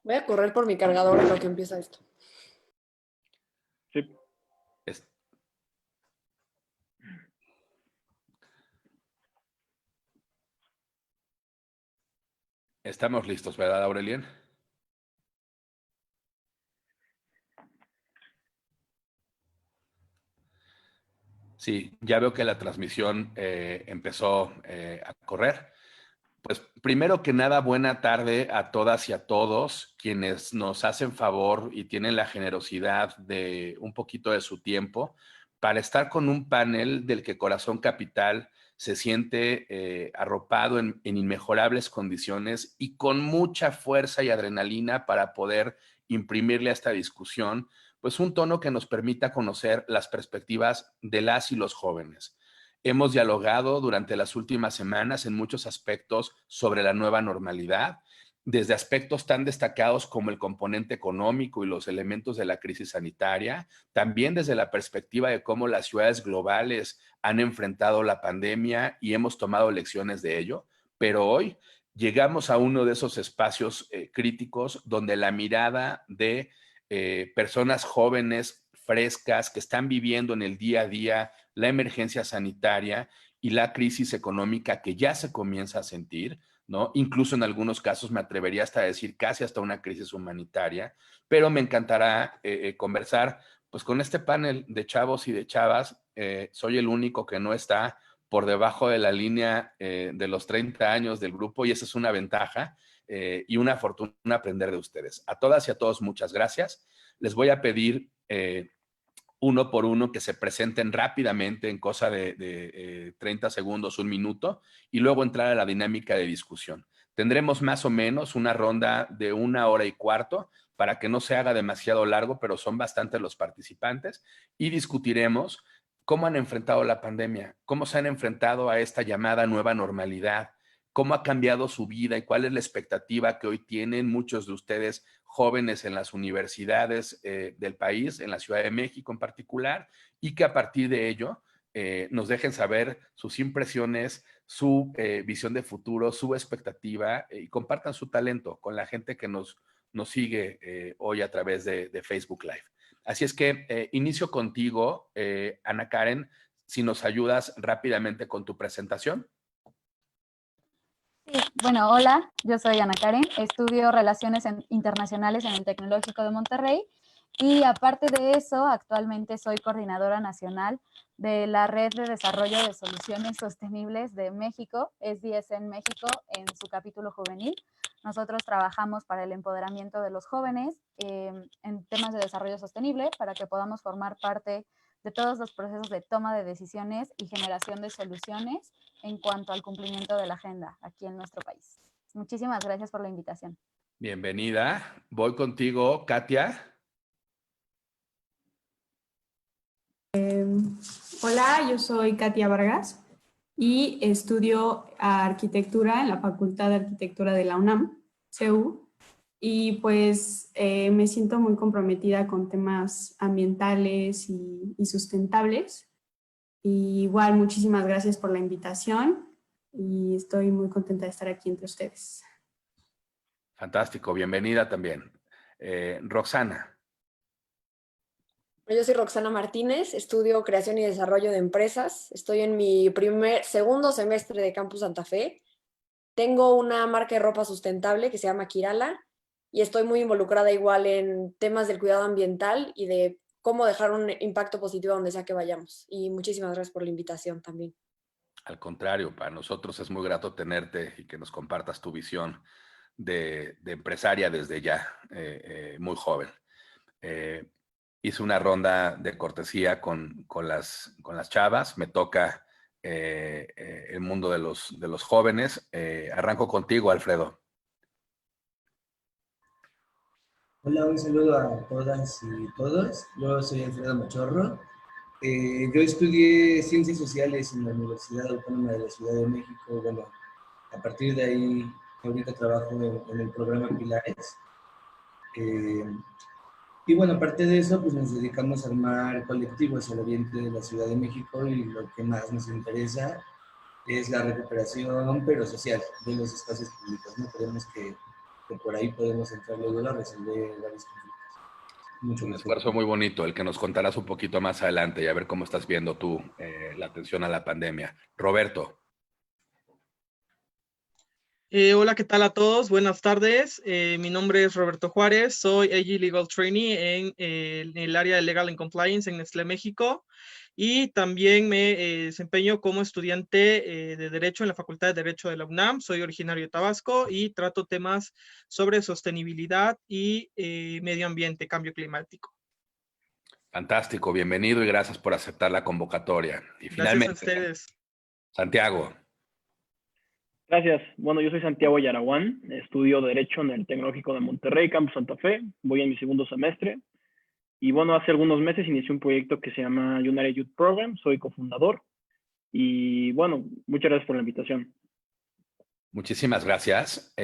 Voy a correr por mi cargador en lo que empieza esto. Sí. Es- Estamos listos, ¿verdad, Aurelien? Sí, ya veo que la transmisión empezó a correr. Pues primero que nada, buena tarde a todas y a todos quienes nos hacen favor y tienen la generosidad de un poquito de su tiempo para estar con un panel del que Corazón Capital se siente arropado en inmejorables condiciones y con mucha fuerza y adrenalina para poder imprimirle a esta discusión, pues un tono que nos permita conocer las perspectivas de las y los jóvenes. Hemos dialogado durante las últimas semanas en muchos aspectos sobre la nueva normalidad, desde aspectos tan destacados como el componente económico y los elementos de la crisis sanitaria, también desde la perspectiva de cómo las ciudades globales han enfrentado la pandemia y hemos tomado lecciones de ello. Pero hoy llegamos a uno de esos espacios críticos donde la mirada de personas jóvenes, frescas, que están viviendo en el día a día la emergencia sanitaria y la crisis económica que ya se comienza a sentir, ¿no? Incluso en algunos casos me atrevería hasta a decir casi hasta una crisis humanitaria, pero me encantará conversar pues con este panel de chavos y de chavas. Soy el único que no está por debajo de la línea de los 30 años del grupo y esa es una ventaja y una fortuna aprender de ustedes. A todas y a todos, muchas gracias. Les voy a pedir uno por uno que se presenten rápidamente en cosa de 30 segundos, un minuto, y luego entrar a la dinámica de discusión. Tendremos más o menos una ronda de 1 hora y cuarto para que no se haga demasiado largo, pero son bastantes los participantes, y discutiremos cómo han enfrentado la pandemia, cómo se han enfrentado a esta llamada nueva normalidad, cómo ha cambiado su vida y cuál es la expectativa que hoy tienen muchos de ustedes jóvenes en las universidades del país, en la Ciudad de México en particular, y que a partir de ello nos dejen saber sus impresiones, su visión de futuro, su expectativa y compartan su talento con la gente que nos sigue hoy a través de Facebook Live. Así es que inicio contigo, Ana Karen, si nos ayudas rápidamente con tu presentación. Sí, bueno, hola, yo soy Ana Karen, estudio Relaciones Internacionales en el Tecnológico de Monterrey y aparte de eso, actualmente soy coordinadora nacional de la Red de Desarrollo de Soluciones Sostenibles de México, SDS en México, en su capítulo juvenil. Nosotros trabajamos para el empoderamiento de los jóvenes en temas de desarrollo sostenible para que podamos formar parte de todos los procesos de toma de decisiones y generación de soluciones en cuanto al cumplimiento de la agenda aquí en nuestro país. Muchísimas gracias por la invitación. Bienvenida. Voy contigo, Katia. Hola, yo soy Katia Vargas y estudio arquitectura en la Facultad de Arquitectura de la UNAM, CEU, y pues me siento muy comprometida con temas ambientales y sustentables. Y igual, muchísimas gracias por la invitación y estoy muy contenta de estar aquí entre ustedes. Fantástico, bienvenida también. Roxana. Yo soy Roxana Martínez, estudio creación y desarrollo de empresas. Estoy en mi segundo semestre de Campus Santa Fe. Tengo una marca de ropa sustentable que se llama Kirala y estoy muy involucrada igual en temas del cuidado ambiental y de cómo dejar un impacto positivo donde sea que vayamos. Y muchísimas gracias por la invitación también. Al contrario, para nosotros es muy grato tenerte y que nos compartas tu visión de empresaria desde ya, muy joven. Hice una ronda de cortesía con las chavas, me toca el mundo de los jóvenes. Arranco contigo, Alfredo. Hola, un saludo a todas y todos. Yo soy Alfredo Machorro. Yo estudié Ciencias Sociales en la Universidad Autónoma de la Ciudad de México. Bueno, a partir de ahí, ahorita trabajo en el programa Pilares. Eh, y bueno, aparte de eso, pues nos dedicamos a armar colectivos al oriente de la Ciudad de México y lo que más nos interesa es la recuperación, pero social, de los espacios públicos. ¿No? Creemos que que por ahí podemos entrar luego a resolver varios conflictos. Mucho Un gusto. esfuerzo muy bonito, el que nos contarás un poquito más adelante y a ver cómo estás viendo tú la atención a la pandemia. Roberto. Hola, ¿qué tal a todos? Buenas tardes. Mi nombre es Roberto Juárez, soy AG Legal Trainee en el área de Legal and Compliance en Nestlé México y también me desempeño como estudiante de Derecho en la Facultad de Derecho de la UNAM. Soy originario de Tabasco y trato temas sobre sostenibilidad y medio ambiente, cambio climático. Fantástico, bienvenido y gracias por aceptar la convocatoria. Y Gracias a finalmente, ustedes. Santiago. Gracias. Bueno, yo soy Santiago Yaraguán, estudio Derecho en el Tecnológico de Monterrey, Campus Santa Fe, voy en mi segundo semestre. Y bueno, hace algunos meses inicié un proyecto que se llama United Youth Program, soy cofundador. Y bueno, muchas gracias por la invitación. Muchísimas gracias.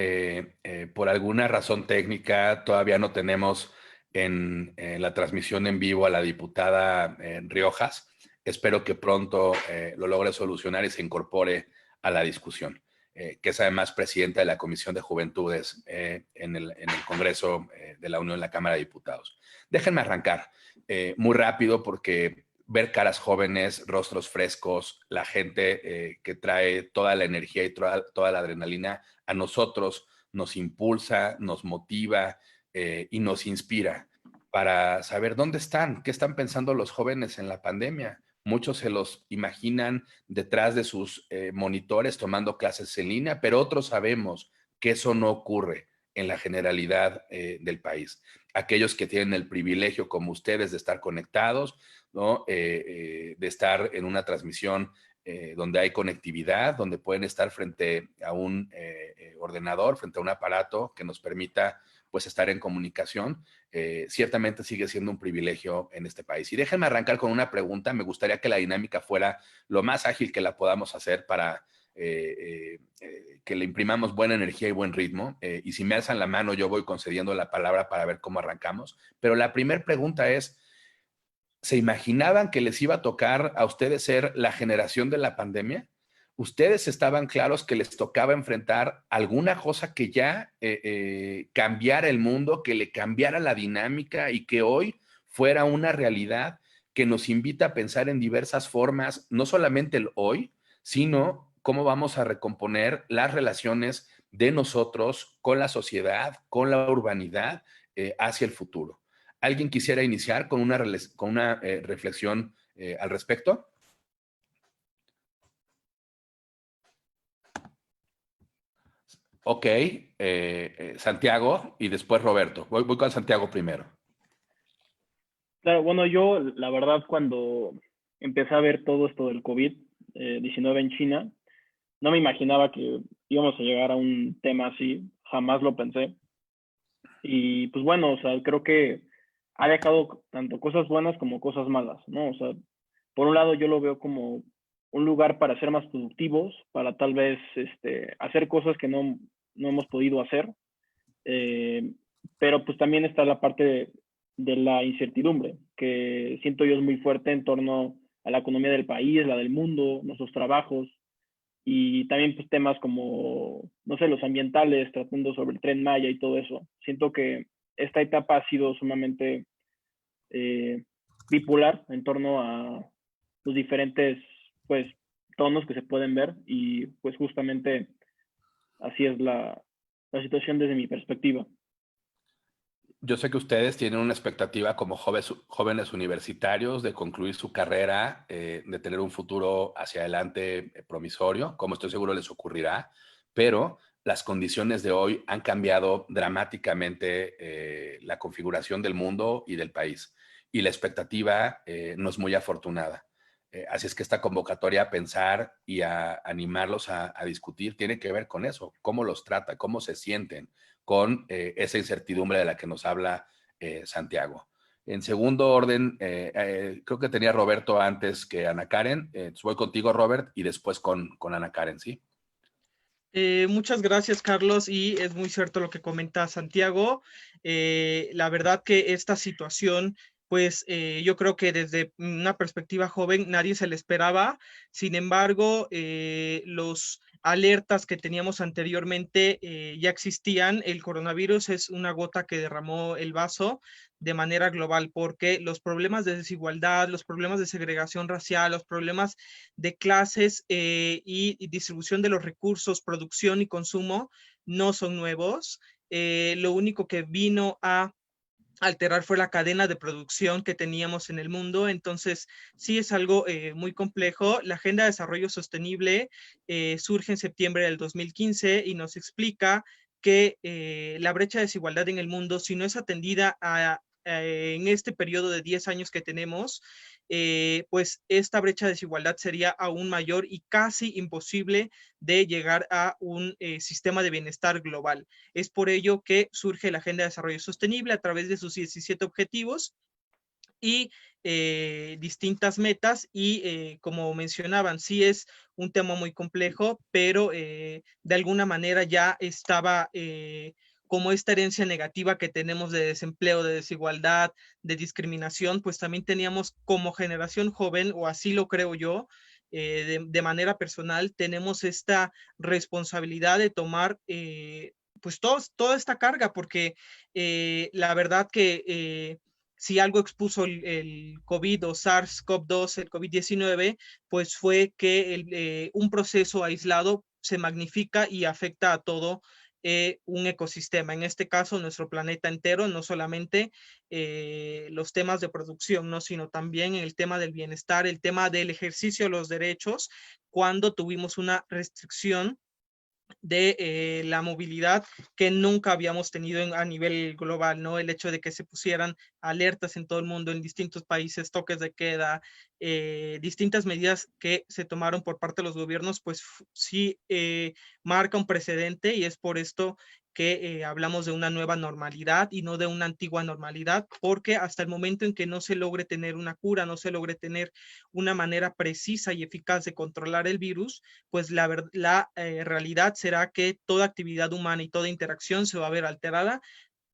Por alguna razón técnica, todavía no tenemos en la transmisión en vivo a la diputada Riojas. Espero que pronto lo logre solucionar y se incorpore a la discusión, que es además presidenta de la Comisión de Juventudes en el Congreso de la Unión en la Cámara de Diputados. Déjenme arrancar muy rápido porque ver caras jóvenes, rostros frescos, la gente que trae toda la energía y toda la adrenalina, a nosotros nos impulsa, nos motiva y nos inspira para saber dónde están, qué están pensando los jóvenes en la pandemia. Muchos se los imaginan detrás de sus monitores tomando clases en línea, pero otros sabemos que eso no ocurre en la generalidad del país. Aquellos que tienen el privilegio, como ustedes, de estar conectados, ¿no? De estar en una transmisión donde hay conectividad, donde pueden estar frente a un ordenador, frente a un aparato que nos permita pues estar en comunicación, ciertamente sigue siendo un privilegio en este país. Y déjenme arrancar con una pregunta. Me gustaría que la dinámica fuera lo más ágil que la podamos hacer para que le imprimamos buena energía y buen ritmo. Y si me alzan la mano, yo voy concediendo la palabra para ver cómo arrancamos. Pero la primera pregunta es, ¿se imaginaban que les iba a tocar a ustedes ser la generación de la pandemia? ¿Ustedes estaban claros que les tocaba enfrentar alguna cosa que ya cambiara el mundo, que le cambiara la dinámica y que hoy fuera una realidad que nos invita a pensar en diversas formas, no solamente el hoy, sino cómo vamos a recomponer las relaciones de nosotros con la sociedad, con la urbanidad, hacia el futuro? ¿Alguien quisiera iniciar con una reflexión al respecto? Ok, Santiago y después Roberto. Voy con Santiago primero. Claro, bueno, yo la verdad cuando empecé a ver todo esto del COVID-19 en China, no me imaginaba que íbamos a llegar a un tema así, jamás lo pensé. Y pues bueno, o sea, creo que ha dejado tanto cosas buenas como cosas malas, ¿no? O sea, por un lado yo lo veo como un lugar para ser más productivos, para tal vez hacer cosas que no hemos podido hacer, pero pues también está la parte de la incertidumbre, que siento yo es muy fuerte en torno a la economía del país, la del mundo, nuestros trabajos, y también pues temas como, no sé, los ambientales, tratando sobre el Tren Maya y todo eso. Siento que esta etapa ha sido sumamente bipolar en torno a los diferentes, pues, tonos que se pueden ver y pues justamente así es la situación desde mi perspectiva. Yo sé que ustedes tienen una expectativa como jóvenes universitarios de concluir su carrera, de tener un futuro hacia adelante promisorio, como estoy seguro les ocurrirá, pero las condiciones de hoy han cambiado dramáticamente la configuración del mundo y del país, y la expectativa no es muy afortunada. Así es que esta convocatoria a pensar y a animarlos a discutir tiene que ver con eso, cómo los trata, cómo se sienten con esa incertidumbre de la que nos habla Santiago. En segundo orden, creo que tenía Roberto antes que Ana Karen. Voy contigo, Robert, y después con Ana Karen, ¿sí? Muchas gracias, Carlos, y es muy cierto lo que comenta Santiago. La verdad que esta situación pues yo creo que desde una perspectiva joven nadie se le esperaba. Sin embargo, los alertas que teníamos anteriormente ya existían. El coronavirus es una gota que derramó el vaso de manera global, porque los problemas de desigualdad, los problemas de segregación racial, los problemas de clases y distribución de los recursos, producción y consumo no son nuevos. Lo único que vino a alterar fue la cadena de producción que teníamos en el mundo. Entonces sí es algo muy complejo. La Agenda de Desarrollo Sostenible surge en septiembre del 2015 y nos explica que la brecha de desigualdad en el mundo, si no es atendida en este periodo de 10 años que tenemos, pues esta brecha de desigualdad sería aún mayor y casi imposible de llegar a un sistema de bienestar global. Es por ello que surge la Agenda de Desarrollo Sostenible a través de sus 17 objetivos y distintas metas y como mencionaban, sí es un tema muy complejo, pero de alguna manera ya estaba como esta herencia negativa que tenemos de desempleo, de desigualdad, de discriminación, pues también teníamos como generación joven, o así lo creo yo, de manera personal, tenemos esta responsabilidad de tomar pues toda esta carga, porque la verdad que si algo expuso el COVID o SARS-CoV-2, el COVID-19, pues fue que un proceso aislado se magnifica y afecta a todo un ecosistema, en este caso nuestro planeta entero, no solamente los temas de producción, ¿no? Sino también el tema del bienestar, el tema del ejercicio de los derechos, cuando tuvimos una restricción de la movilidad que nunca habíamos tenido a nivel global, ¿no? El hecho de que se pusieran alertas en todo el mundo, en distintos países, toques de queda, distintas medidas que se tomaron por parte de los gobiernos, pues sí marca un precedente y es por esto que hablamos de una nueva normalidad y no de una antigua normalidad, porque hasta el momento en que no se logre tener una cura, no se logre tener una manera precisa y eficaz de controlar el virus, pues la realidad será que toda actividad humana y toda interacción se va a ver alterada,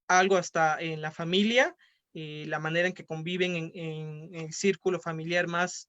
algo hasta en la familia, la manera en que conviven en el círculo familiar más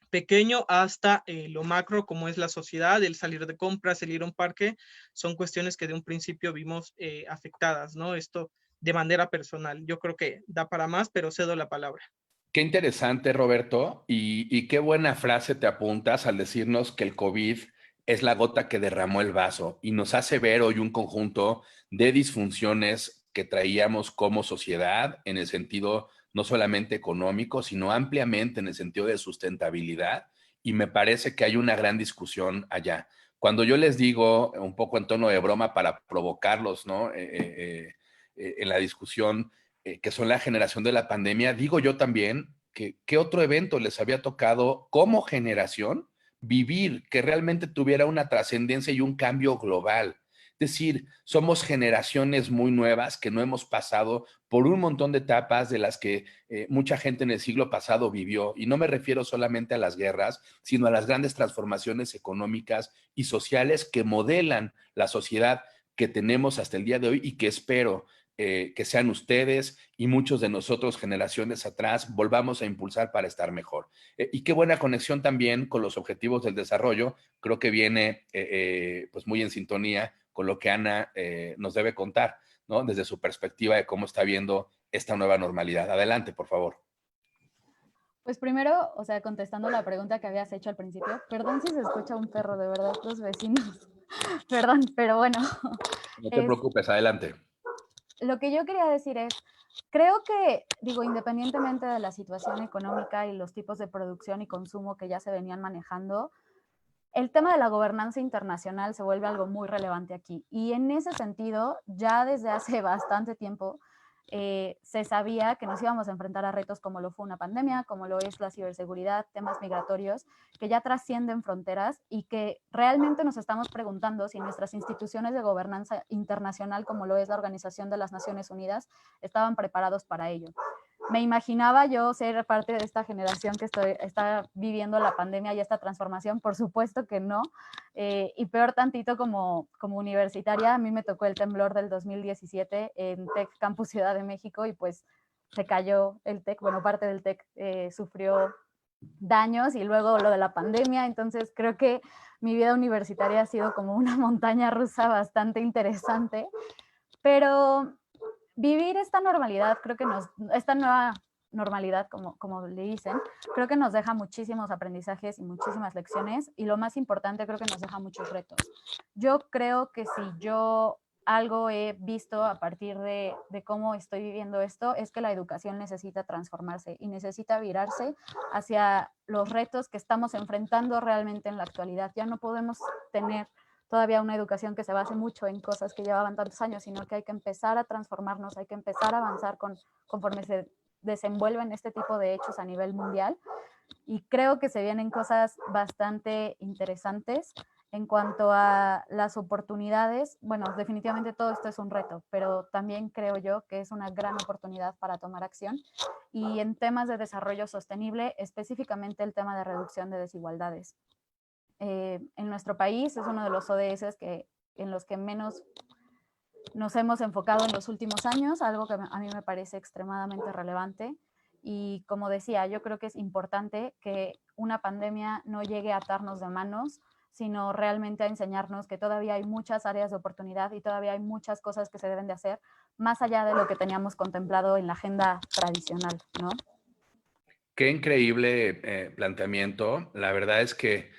pequeño hasta lo macro, como es la sociedad, el salir de compras, el ir a un parque, son cuestiones que de un principio vimos afectadas, ¿no? Esto de manera personal. Yo creo que da para más, pero cedo la palabra. Qué interesante, Roberto, y qué buena frase te apuntas al decirnos que el COVID es la gota que derramó el vaso y nos hace ver hoy un conjunto de disfunciones que traíamos como sociedad en el sentido no solamente económico, sino ampliamente en el sentido de sustentabilidad, y me parece que hay una gran discusión allá. Cuando yo les digo, un poco en tono de broma para provocarlos, ¿no? En la discusión, que son la generación de la pandemia, digo yo también que qué otro evento les había tocado como generación vivir que realmente tuviera una trascendencia y un cambio global. Es decir, somos generaciones muy nuevas que no hemos pasado por un montón de etapas de las que mucha gente en el siglo pasado vivió. Y no me refiero solamente a las guerras, sino a las grandes transformaciones económicas y sociales que modelan la sociedad que tenemos hasta el día de hoy y que espero que sean ustedes y muchos de nosotros generaciones atrás volvamos a impulsar para estar mejor. Y qué buena conexión también con los objetivos del desarrollo. Creo que viene pues muy en sintonía con lo que Ana nos debe contar, ¿no? Desde su perspectiva de cómo está viendo esta nueva normalidad. Adelante, por favor. Pues primero, o sea, contestando la pregunta que habías hecho al principio, perdón si se escucha un perro, de verdad, los vecinos, perdón, pero bueno. No te preocupes, adelante. Lo que yo quería decir es, creo que, digo, independientemente de la situación económica y los tipos de producción y consumo que ya se venían manejando, el tema de la gobernanza internacional se vuelve algo muy relevante aquí. Y en ese sentido, ya desde hace bastante tiempo, se sabía que nos íbamos a enfrentar a retos como lo fue una pandemia, como lo es la ciberseguridad, temas migratorios, que ya trascienden fronteras y que realmente nos estamos preguntando si nuestras instituciones de gobernanza internacional, como lo es la Organización de las Naciones Unidas, estaban preparados para ello. Me imaginaba yo ser parte de esta generación que está viviendo la pandemia y esta transformación, por supuesto que no, y peor tantito como universitaria, a mí me tocó el temblor del 2017 en Tec Campus Ciudad de México y pues se cayó el TEC, bueno, parte del TEC sufrió daños y luego lo de la pandemia, entonces creo que mi vida universitaria ha sido como una montaña rusa bastante interesante, pero vivir esta normalidad, creo que esta nueva normalidad, como le dicen, creo que nos deja muchísimos aprendizajes y muchísimas lecciones, y lo más importante, creo que nos deja muchos retos. Yo creo que si yo algo he visto a partir de cómo estoy viviendo esto, es que la educación necesita transformarse y necesita virarse hacia los retos que estamos enfrentando realmente en la actualidad. Ya no podemos tener todavía una educación que se base mucho en cosas que llevaban tantos años, sino que hay que empezar a transformarnos, hay que empezar a avanzar conforme se desenvuelven este tipo de hechos a nivel mundial. Y creo que se vienen cosas bastante interesantes en cuanto a las oportunidades. Bueno, definitivamente todo esto es un reto, pero también creo yo que es una gran oportunidad para tomar acción. Y en temas de desarrollo sostenible, específicamente el tema de reducción de desigualdades. En nuestro país es uno de los ODS en los que menos nos hemos enfocado en los últimos años, algo que a mí me parece extremadamente relevante. Y como decía, yo creo que es importante que una pandemia no llegue a atarnos de manos, sino realmente a enseñarnos que todavía hay muchas áreas de oportunidad y todavía hay muchas cosas que se deben de hacer, más allá de lo que teníamos contemplado en la agenda tradicional, ¿no? Qué increíble planteamiento. La verdad es que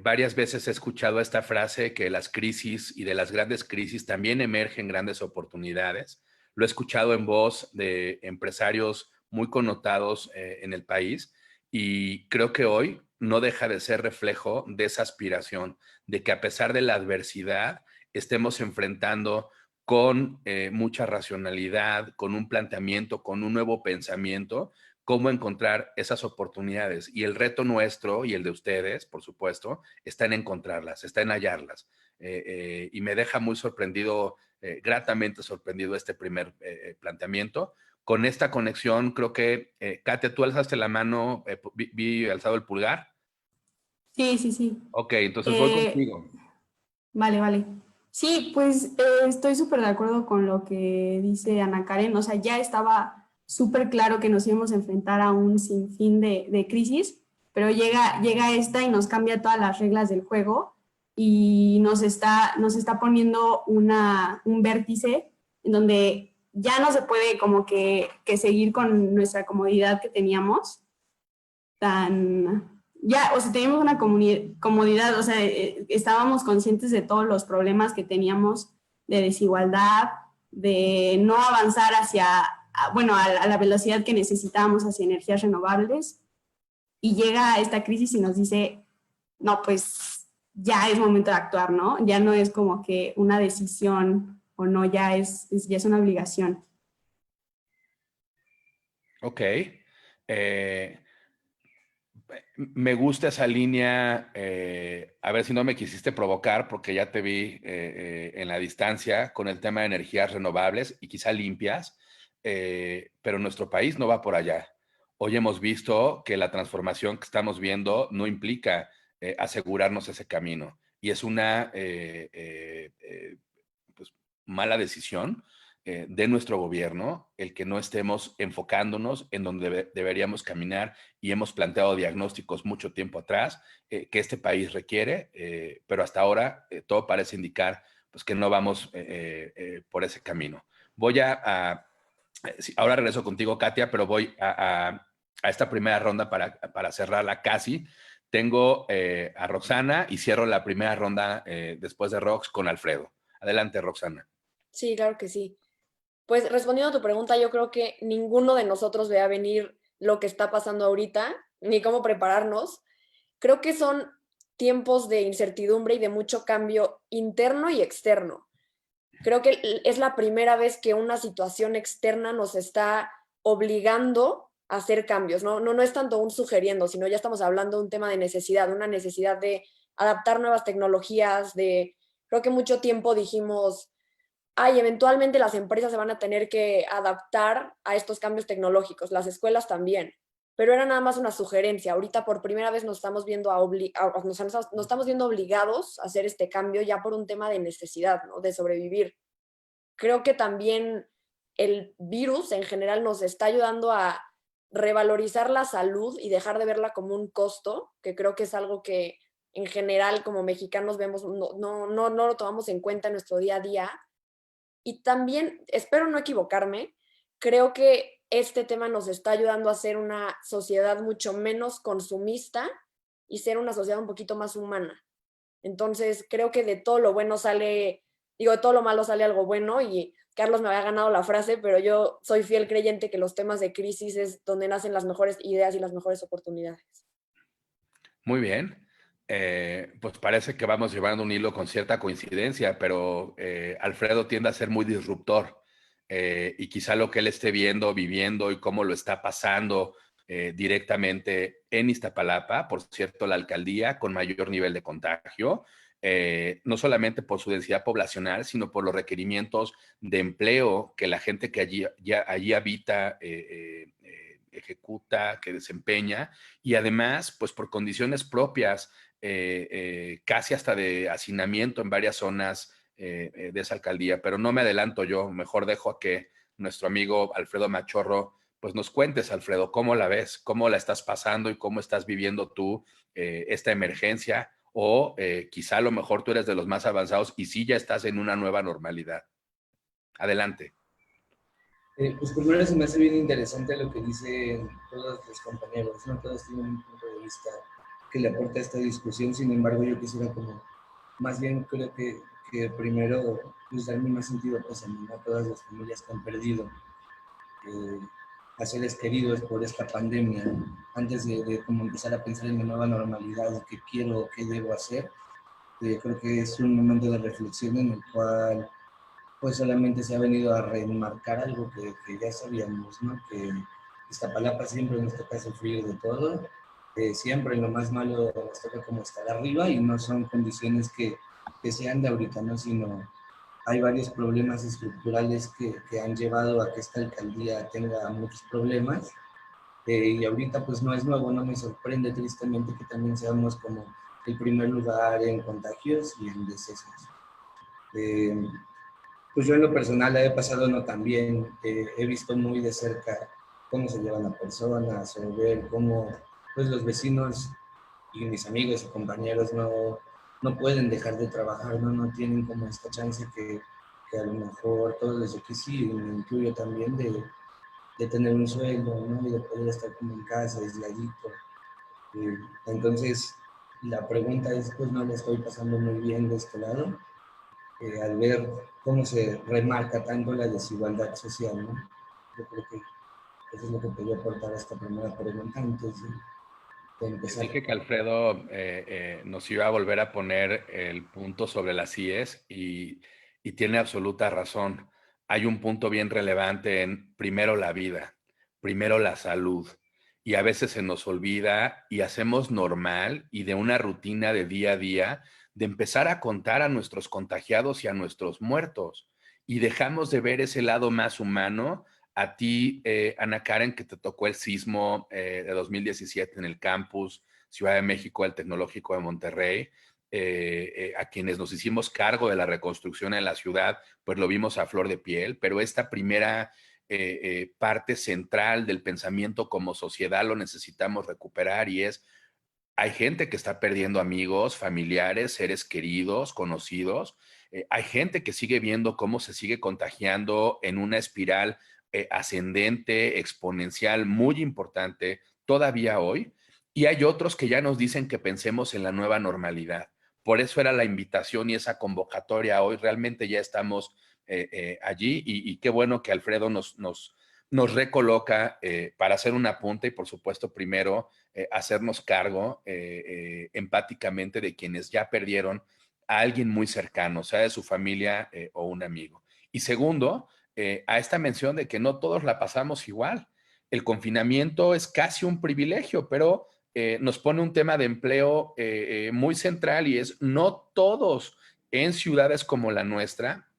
varias veces he escuchado esta frase que las crisis y de las grandes crisis también emergen grandes oportunidades. Lo he escuchado en voz de empresarios muy connotados en el país y creo que hoy no deja de ser reflejo de esa aspiración, de que a pesar de la adversidad estemos enfrentando con mucha racionalidad, con un planteamiento, con un nuevo pensamiento, cómo encontrar esas oportunidades. Y el reto nuestro y el de ustedes, por supuesto, está en encontrarlas, está en hallarlas. Y me deja muy sorprendido, gratamente sorprendido este primer planteamiento. Con esta conexión, creo que, Katia, tú alzaste la mano, vi alzado el pulgar. Sí, sí, sí. Ok, entonces voy contigo. Vale, vale. Sí, pues estoy súper de acuerdo con lo que dice Ana Karen. O sea, ya estaba súper claro que nos íbamos a enfrentar a un sinfín de crisis, pero llega esta y nos cambia todas las reglas del juego y nos está poniendo un vértice en donde ya no se puede como que seguir con nuestra comodidad que teníamos ya, o sea, teníamos una comodidad, o sea, estábamos conscientes de todos los problemas que teníamos de desigualdad, de no avanzar a la velocidad que necesitábamos hacia energías renovables, y llega esta crisis y nos dice, no, pues ya es momento de actuar, ¿no? Ya no es como que una decisión o no, ya es una obligación. Ok. Me gusta esa línea, a ver si no me quisiste provocar, porque ya te vi en la distancia con el tema de energías renovables y quizá limpias, pero nuestro país no va por allá. Hoy hemos visto que la transformación que estamos viendo no implica asegurarnos ese camino y es una pues, mala decisión de nuestro gobierno el que no estemos enfocándonos en donde deberíamos caminar y hemos planteado diagnósticos mucho tiempo atrás que este país requiere, pero hasta ahora todo parece indicar pues, que no vamos por ese camino. Ahora regreso contigo, Katia, pero voy a esta primera ronda para cerrarla casi. Tengo a Roxana y cierro la primera ronda después de Rox con Alfredo. Adelante, Roxana. Sí, claro que sí. Pues respondiendo a tu pregunta, yo creo que ninguno de nosotros ve a venir lo que está pasando ahorita, ni cómo prepararnos. Creo que son tiempos de incertidumbre y de mucho cambio interno y externo. Creo que es la primera vez que una situación externa nos está obligando a hacer cambios, ¿no? No es tanto un sugiriendo, sino ya estamos hablando de un tema de necesidad, una necesidad de adaptar nuevas tecnologías, creo que mucho tiempo dijimos, ay, eventualmente las empresas se van a tener que adaptar a estos cambios tecnológicos, las escuelas también, pero era nada más una sugerencia. Ahorita por primera vez nos estamos viendo, nos estamos viendo obligados a hacer este cambio ya por un tema de necesidad, ¿no? De sobrevivir. Creo que también el virus en general nos está ayudando a revalorizar la salud y dejar de verla como un costo, que creo que es algo que en general como mexicanos vemos, no lo tomamos en cuenta en nuestro día a día. Y también, espero no equivocarme, creo que este tema nos está ayudando a ser una sociedad mucho menos consumista y ser una sociedad un poquito más humana. Entonces, creo que de todo lo bueno sale, digo, de todo lo malo sale algo bueno, y Carlos me había ganado la frase, pero yo soy fiel creyente que los temas de crisis es donde nacen las mejores ideas y las mejores oportunidades. Muy bien. Pues parece que vamos llevando un hilo con cierta coincidencia, pero Alfredo tiende a ser muy disruptor, y quizá lo que él esté viendo, viviendo y cómo lo está pasando directamente en Iztapalapa, por cierto, la alcaldía con mayor nivel de contagio, no solamente por su densidad poblacional, sino por los requerimientos de empleo que la gente que allí habita ejecuta, que desempeña, y además, pues por condiciones propias, casi hasta de hacinamiento en varias zonas de esa alcaldía. Pero no me adelanto yo, mejor dejo a que nuestro amigo Alfredo Machorro, pues nos cuentes, Alfredo, cómo la ves, cómo la estás pasando y cómo estás viviendo tú esta emergencia, o quizá a lo mejor tú eres de los más avanzados y sí ya estás en una nueva normalidad. Adelante. Pues primero se me hace bien interesante lo que dicen todos los compañeros, ¿no? Todos tienen un punto de vista que le aporta a esta discusión. Sin embargo, yo quisiera como, más bien creo que primero pues darme más sentido pésame, ¿no? A todas las familias que han perdido a seres queridos por esta pandemia, antes de como empezar a pensar en la nueva normalidad, qué quiero, qué debo hacer. Creo que es un momento de reflexión en el cual pues solamente se ha venido a remarcar algo que ya sabíamos, ¿no? Que Iztapalapa siempre nos toca sufrir de todo, siempre lo más malo nos toca como estar arriba, y no son condiciones que sean de ahorita, ¿no? Sino hay varios problemas estructurales que han llevado a que esta alcaldía tenga muchos problemas, y ahorita pues no es nuevo, no me sorprende tristemente que también seamos como el primer lugar en contagios y en decesos. Pues yo en lo personal la he pasado no tan bien, he visto muy de cerca cómo se llevan a personas, o ver cómo pues los vecinos y mis amigos y compañeros no pueden dejar de trabajar, no tienen como esta chance que a lo mejor todos les que sí, me incluyo también de tener un sueldo, ¿no? Y de poder estar como en casa, aisladito. Entonces, la pregunta es, pues no le estoy pasando muy bien de este lado, al ver cómo se remarca tanto la desigualdad social, ¿no? Yo creo que eso es lo que quería aportar a esta primera pregunta antes de empezar. Dije que Alfredo nos iba a volver a poner el punto sobre las IES, y tiene absoluta razón. Hay un punto bien relevante en primero la vida, primero la salud, y a veces se nos olvida y hacemos normal y de una rutina de día a día de empezar a contar a nuestros contagiados y a nuestros muertos, y dejamos de ver ese lado más humano. A ti, Ana Karen, que te tocó el sismo de 2017 en el campus Ciudad de México, el Tecnológico de Monterrey, a quienes nos hicimos cargo de la reconstrucción en la ciudad, pues lo vimos a flor de piel, pero esta primera parte central del pensamiento como sociedad lo necesitamos recuperar, y es, hay gente que está perdiendo amigos, familiares, seres queridos, conocidos. Hay gente que sigue viendo cómo se sigue contagiando en una espiral ascendente, exponencial, muy importante todavía hoy. Y hay otros que ya nos dicen que pensemos en la nueva normalidad. Por eso era la invitación y esa convocatoria hoy. Realmente ya estamos allí, y qué bueno que Alfredo nos recoloca para hacer un apunte y, por supuesto, primero hacernos cargo empáticamente de quienes ya perdieron a alguien muy cercano, sea de su familia o un amigo. Y segundo, a esta mención de que no todos la pasamos igual. El confinamiento es casi un privilegio, pero nos pone un tema de empleo muy central, y es no todos en ciudades como la nuestra,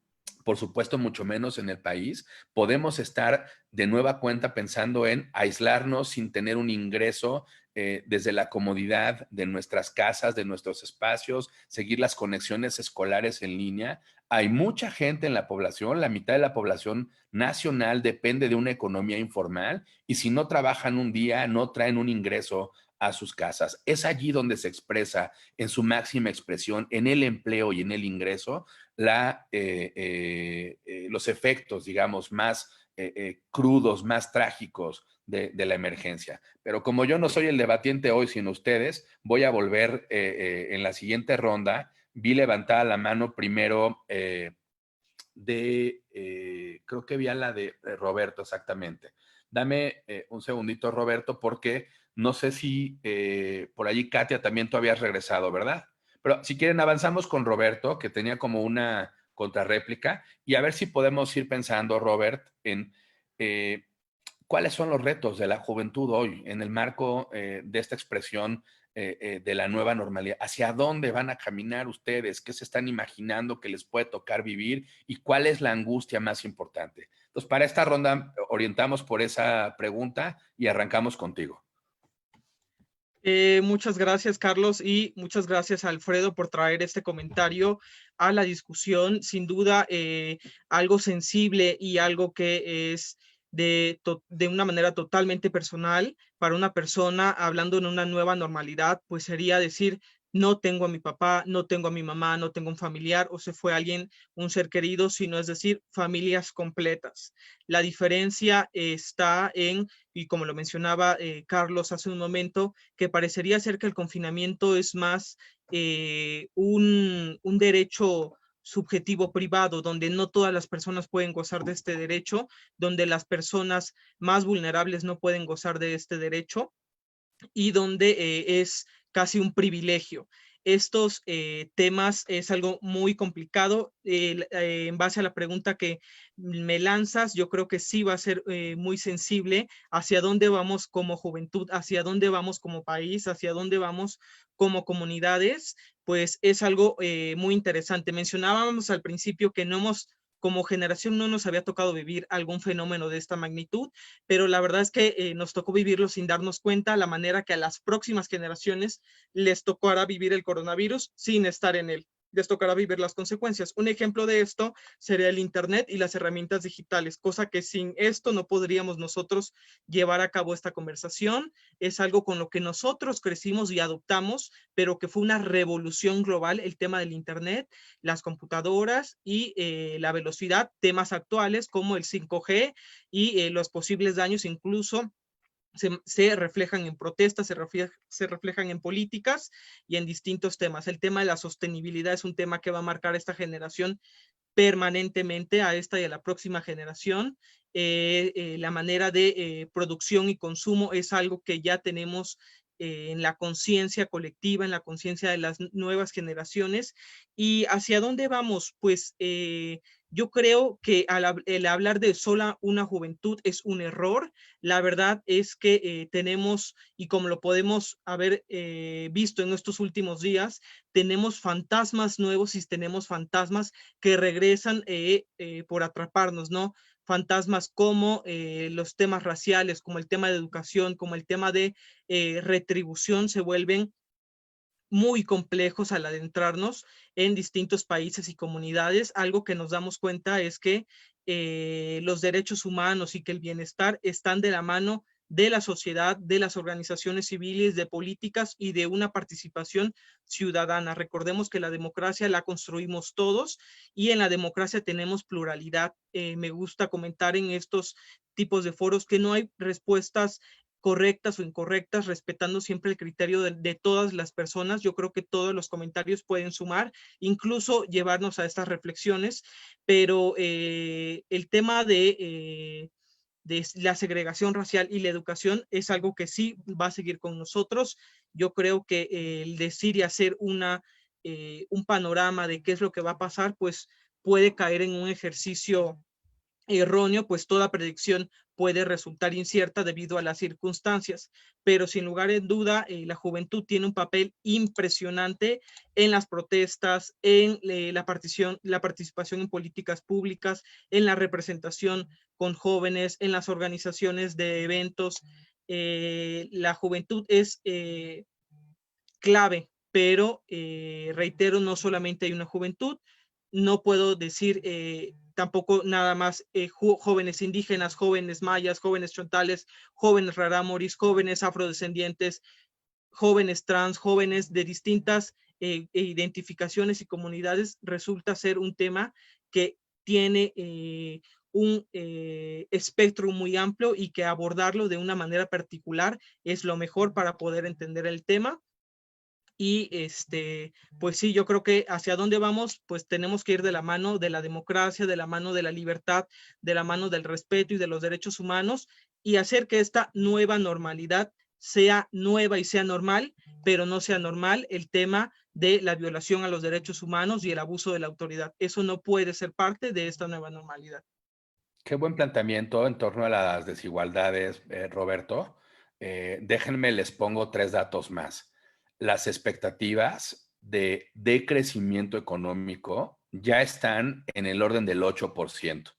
por supuesto, mucho menos en el país, podemos estar de nueva cuenta pensando en aislarnos sin tener un ingreso desde la comodidad de nuestras casas, de nuestros espacios, seguir las conexiones escolares en línea. Hay mucha gente en la población, la mitad de la población nacional depende de una economía informal y si no trabajan un día, no traen un ingreso a sus casas. Es allí donde se expresa en su máxima expresión, en el empleo y en el ingreso, los efectos, digamos, más crudos, más trágicos de la emergencia. Pero como yo no soy el debatiente hoy, sino ustedes, voy a volver en la siguiente ronda. Vi levantada la mano primero creo que vi a la de Roberto, exactamente. Dame un segundito, Roberto, porque no sé si por allí, Katia, también tú habías regresado, ¿verdad? Pero si quieren, avanzamos con Roberto, que tenía como una contrarréplica, y a ver si podemos ir pensando, Robert, en cuáles son los retos de la juventud hoy en el marco de esta expresión de la nueva normalidad. ¿Hacia dónde van a caminar ustedes? ¿Qué se están imaginando que les puede tocar vivir? ¿Y cuál es la angustia más importante? Entonces, para esta ronda orientamos por esa pregunta y arrancamos contigo. Muchas gracias, Carlos, y muchas gracias, Alfredo, por traer este comentario a la discusión. Sin duda, algo sensible y algo que es de una manera totalmente personal para una persona hablando en una nueva normalidad, pues sería decir, no tengo a mi papá, no tengo a mi mamá, no tengo un familiar o se fue alguien, un ser querido, sino es decir, familias completas. La diferencia está en, y como lo mencionaba Carlos hace un momento, que parecería ser que el confinamiento es más un derecho subjetivo privado, donde no todas las personas pueden gozar de este derecho, donde las personas más vulnerables no pueden gozar de este derecho y donde es casi un privilegio. Estos temas es algo muy complicado. En base a la pregunta que me lanzas, yo creo que sí va a ser muy sensible hacia dónde vamos como juventud, hacia dónde vamos como país, hacia dónde vamos como comunidades, pues es algo muy interesante. Mencionábamos al principio que no hemos, como generación, no nos había tocado vivir algún fenómeno de esta magnitud, pero la verdad es que nos tocó vivirlo sin darnos cuenta, la manera que a las próximas generaciones les tocará vivir el coronavirus sin estar en él. Les tocará vivir las consecuencias. Un ejemplo de esto sería el Internet y las herramientas digitales, cosa que sin esto no podríamos nosotros llevar a cabo esta conversación. Es algo con lo que nosotros crecimos y adoptamos, pero que fue una revolución global, el tema del Internet, las computadoras y la velocidad, temas actuales como el 5G y los posibles daños incluso se reflejan en protestas, se reflejan en políticas y en distintos temas. El tema de la sostenibilidad es un tema que va a marcar esta generación permanentemente, a esta y a la próxima generación. La manera de producción y consumo es algo que ya tenemos en la conciencia colectiva, en la conciencia de las nuevas generaciones. ¿Y hacia dónde vamos? Pues yo creo que el hablar de sola una juventud es un error. La verdad es que tenemos, y como lo podemos haber visto en estos últimos días, tenemos fantasmas nuevos y tenemos fantasmas que regresan por atraparnos, ¿no? Fantasmas como los temas raciales, como el tema de educación, como el tema de retribución se vuelven muy complejos al adentrarnos en distintos países y comunidades. Algo que nos damos cuenta es que los derechos humanos y que el bienestar están de la mano de la sociedad, de las organizaciones civiles, de políticas y de una participación ciudadana. Recordemos que la democracia la construimos todos y en la democracia tenemos pluralidad. Me gusta comentar en estos tipos de foros que no hay respuestas correctas o incorrectas, respetando siempre el criterio de todas las personas. Yo creo que todos los comentarios pueden sumar, incluso llevarnos a estas reflexiones, pero el tema de la segregación racial y la educación es algo que sí va a seguir con nosotros. Yo creo que el decir y hacer un panorama de qué es lo que va a pasar, pues puede caer en un ejercicio erróneo, pues toda predicción puede resultar incierta debido a las circunstancias, pero sin lugar en duda, la juventud tiene un papel impresionante en las protestas, en la participación en políticas públicas, en la representación con jóvenes, en las organizaciones de eventos. La juventud es clave, pero reitero, no solamente hay una juventud, no puedo decir tampoco nada más jóvenes indígenas, jóvenes mayas, jóvenes chontales, jóvenes rarámuris, jóvenes afrodescendientes, jóvenes trans, jóvenes de distintas identificaciones y comunidades. Resulta ser un tema que tiene un espectro muy amplio y que abordarlo de una manera particular es lo mejor para poder entender el tema. Y pues sí, yo creo que hacia dónde vamos, pues tenemos que ir de la mano de la democracia, de la mano de la libertad, de la mano del respeto y de los derechos humanos, y hacer que esta nueva normalidad sea nueva y sea normal, pero no sea normal el tema de la violación a los derechos humanos y el abuso de la autoridad. Eso no puede ser parte de esta nueva normalidad. Qué buen planteamiento en torno a las desigualdades, Roberto. Déjenme, les pongo 3 datos más. Las expectativas de crecimiento económico ya están en el orden del 8%.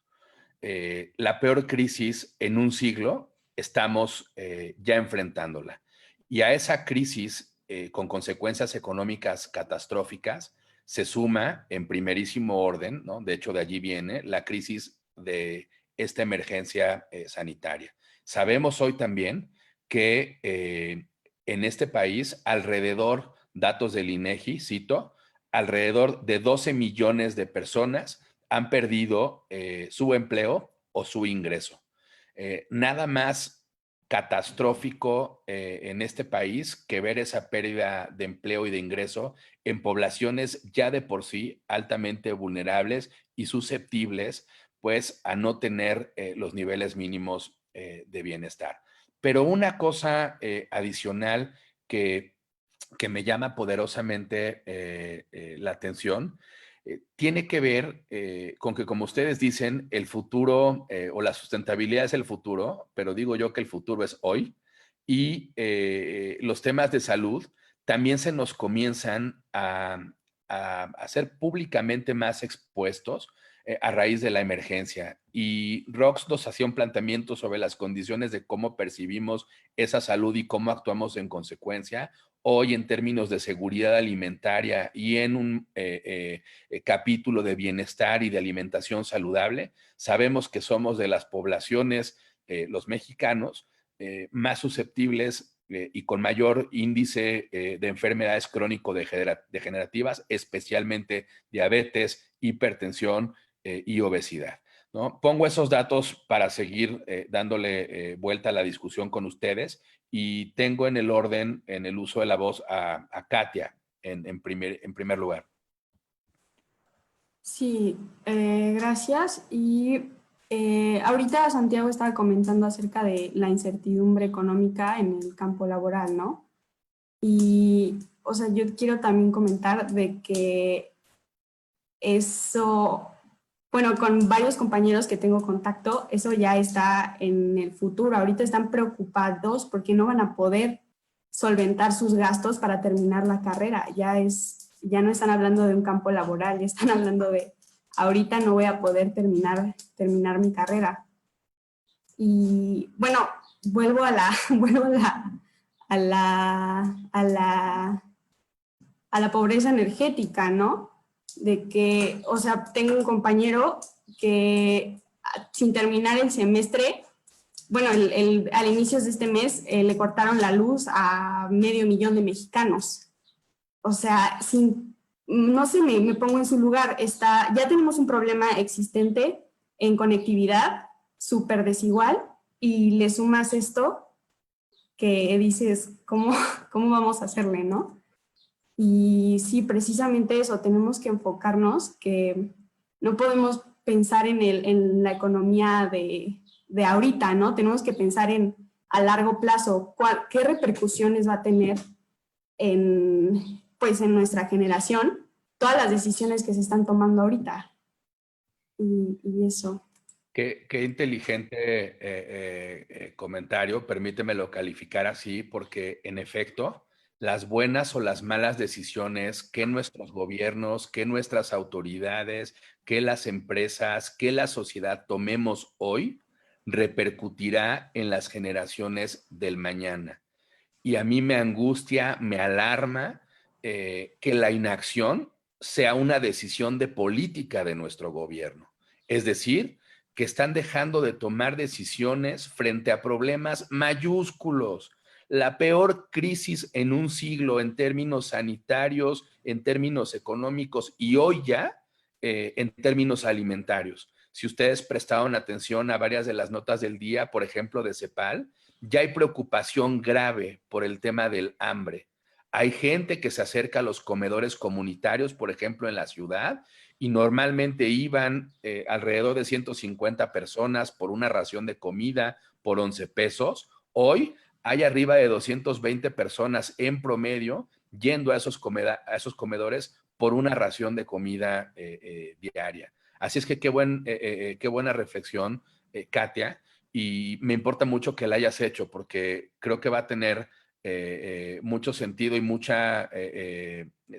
La peor crisis en un siglo estamos ya enfrentándola. Y a esa crisis con consecuencias económicas catastróficas se suma en primerísimo orden, ¿no? De hecho, de allí viene la crisis de esta emergencia sanitaria. Sabemos hoy también que en este país alrededor, datos del INEGI, cito, alrededor de 12 millones de personas han perdido su empleo o su ingreso. Nada más catastrófico en este país que ver esa pérdida de empleo y de ingreso en poblaciones ya de por sí altamente vulnerables y susceptibles pues a no tener los niveles mínimos de bienestar. Pero una cosa adicional que me llama poderosamente la atención tiene que ver con que, como ustedes dicen, el futuro o la sustentabilidad es el futuro, pero digo yo que el futuro es hoy, y los temas de salud también se nos comienzan a ser públicamente más expuestos a raíz de la emergencia. Y Rox nos hacía un planteamiento sobre las condiciones de cómo percibimos esa salud y cómo actuamos en consecuencia hoy en términos de seguridad alimentaria y en un capítulo de bienestar y de alimentación saludable. Sabemos que somos de las poblaciones, los mexicanos, más susceptibles y con mayor índice de enfermedades crónico-degenerativas, especialmente diabetes, hipertensión y obesidad, ¿no? Pongo esos datos para seguir dándole vuelta a la discusión con ustedes y tengo en el orden, en el uso de la voz, a Katia en primer lugar. Sí, gracias. Y ahorita Santiago estaba comentando acerca de la incertidumbre económica en el campo laboral, ¿no? Y, o sea, yo quiero también comentar de que eso, bueno, con varios compañeros que tengo contacto, eso ya está en el futuro. Ahorita están preocupados porque no van a poder solventar sus gastos para terminar la carrera. Ya no están hablando de un campo laboral, ya están hablando de ahorita no voy a poder terminar mi carrera. Y bueno, vuelvo a la pobreza energética, ¿no? De que, o sea, tengo un compañero que sin terminar el semestre, bueno, al inicio de este mes le cortaron la luz a 500,000 de mexicanos. O sea, no sé, me pongo en su lugar. Ya tenemos un problema existente en conectividad súper desigual y le sumas esto que dices, ¿cómo vamos a hacerle, no? Y sí, precisamente eso, tenemos que enfocarnos, que no podemos pensar en la economía de ahorita, ¿no? Tenemos que pensar a largo plazo, qué repercusiones va a tener pues en nuestra generación, todas las decisiones que se están tomando ahorita. Y eso. Qué inteligente comentario, permítemelo calificar así, porque en efecto, las buenas o las malas decisiones que nuestros gobiernos, que nuestras autoridades, que las empresas, que la sociedad tomemos hoy, repercutirá en las generaciones del mañana. Y a mí me angustia, me alarma que la inacción sea una decisión de política de nuestro gobierno. Es decir, que están dejando de tomar decisiones frente a problemas mayúsculos. La peor crisis en un siglo en términos sanitarios, en términos económicos y hoy ya en términos alimentarios. Si ustedes prestaron atención a varias de las notas del día, por ejemplo, de CEPAL, ya hay preocupación grave por el tema del hambre. Hay gente que se acerca a los comedores comunitarios, por ejemplo, en la ciudad, y normalmente iban alrededor de 150 personas por una ración de comida por 11 pesos. Hoy hay arriba de 220 personas en promedio yendo a esos comedores por una ración de comida diaria. Así es que qué buena reflexión, Katia, y me importa mucho que la hayas hecho porque creo que va a tener mucho sentido y mucha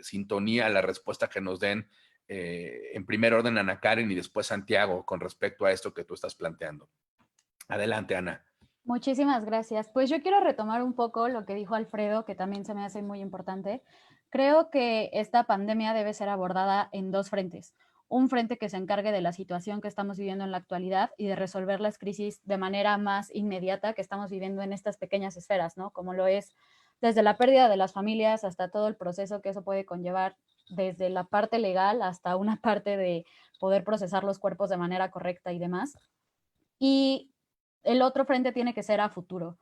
sintonía la respuesta que nos den en primer orden Ana Karen y después Santiago con respecto a esto que tú estás planteando. Adelante, Ana. Muchísimas gracias. Pues yo quiero retomar un poco lo que dijo Alfredo, que también se me hace muy importante. Creo que esta pandemia debe ser abordada en dos frentes. Un frente que se encargue de la situación que estamos viviendo en la actualidad y de resolver las crisis de manera más inmediata que estamos viviendo en estas pequeñas esferas, ¿no? Como lo es desde la pérdida de las familias hasta todo el proceso que eso puede conllevar, desde la parte legal hasta una parte de poder procesar los cuerpos de manera correcta y demás. Y el otro frente tiene que ser a futuro.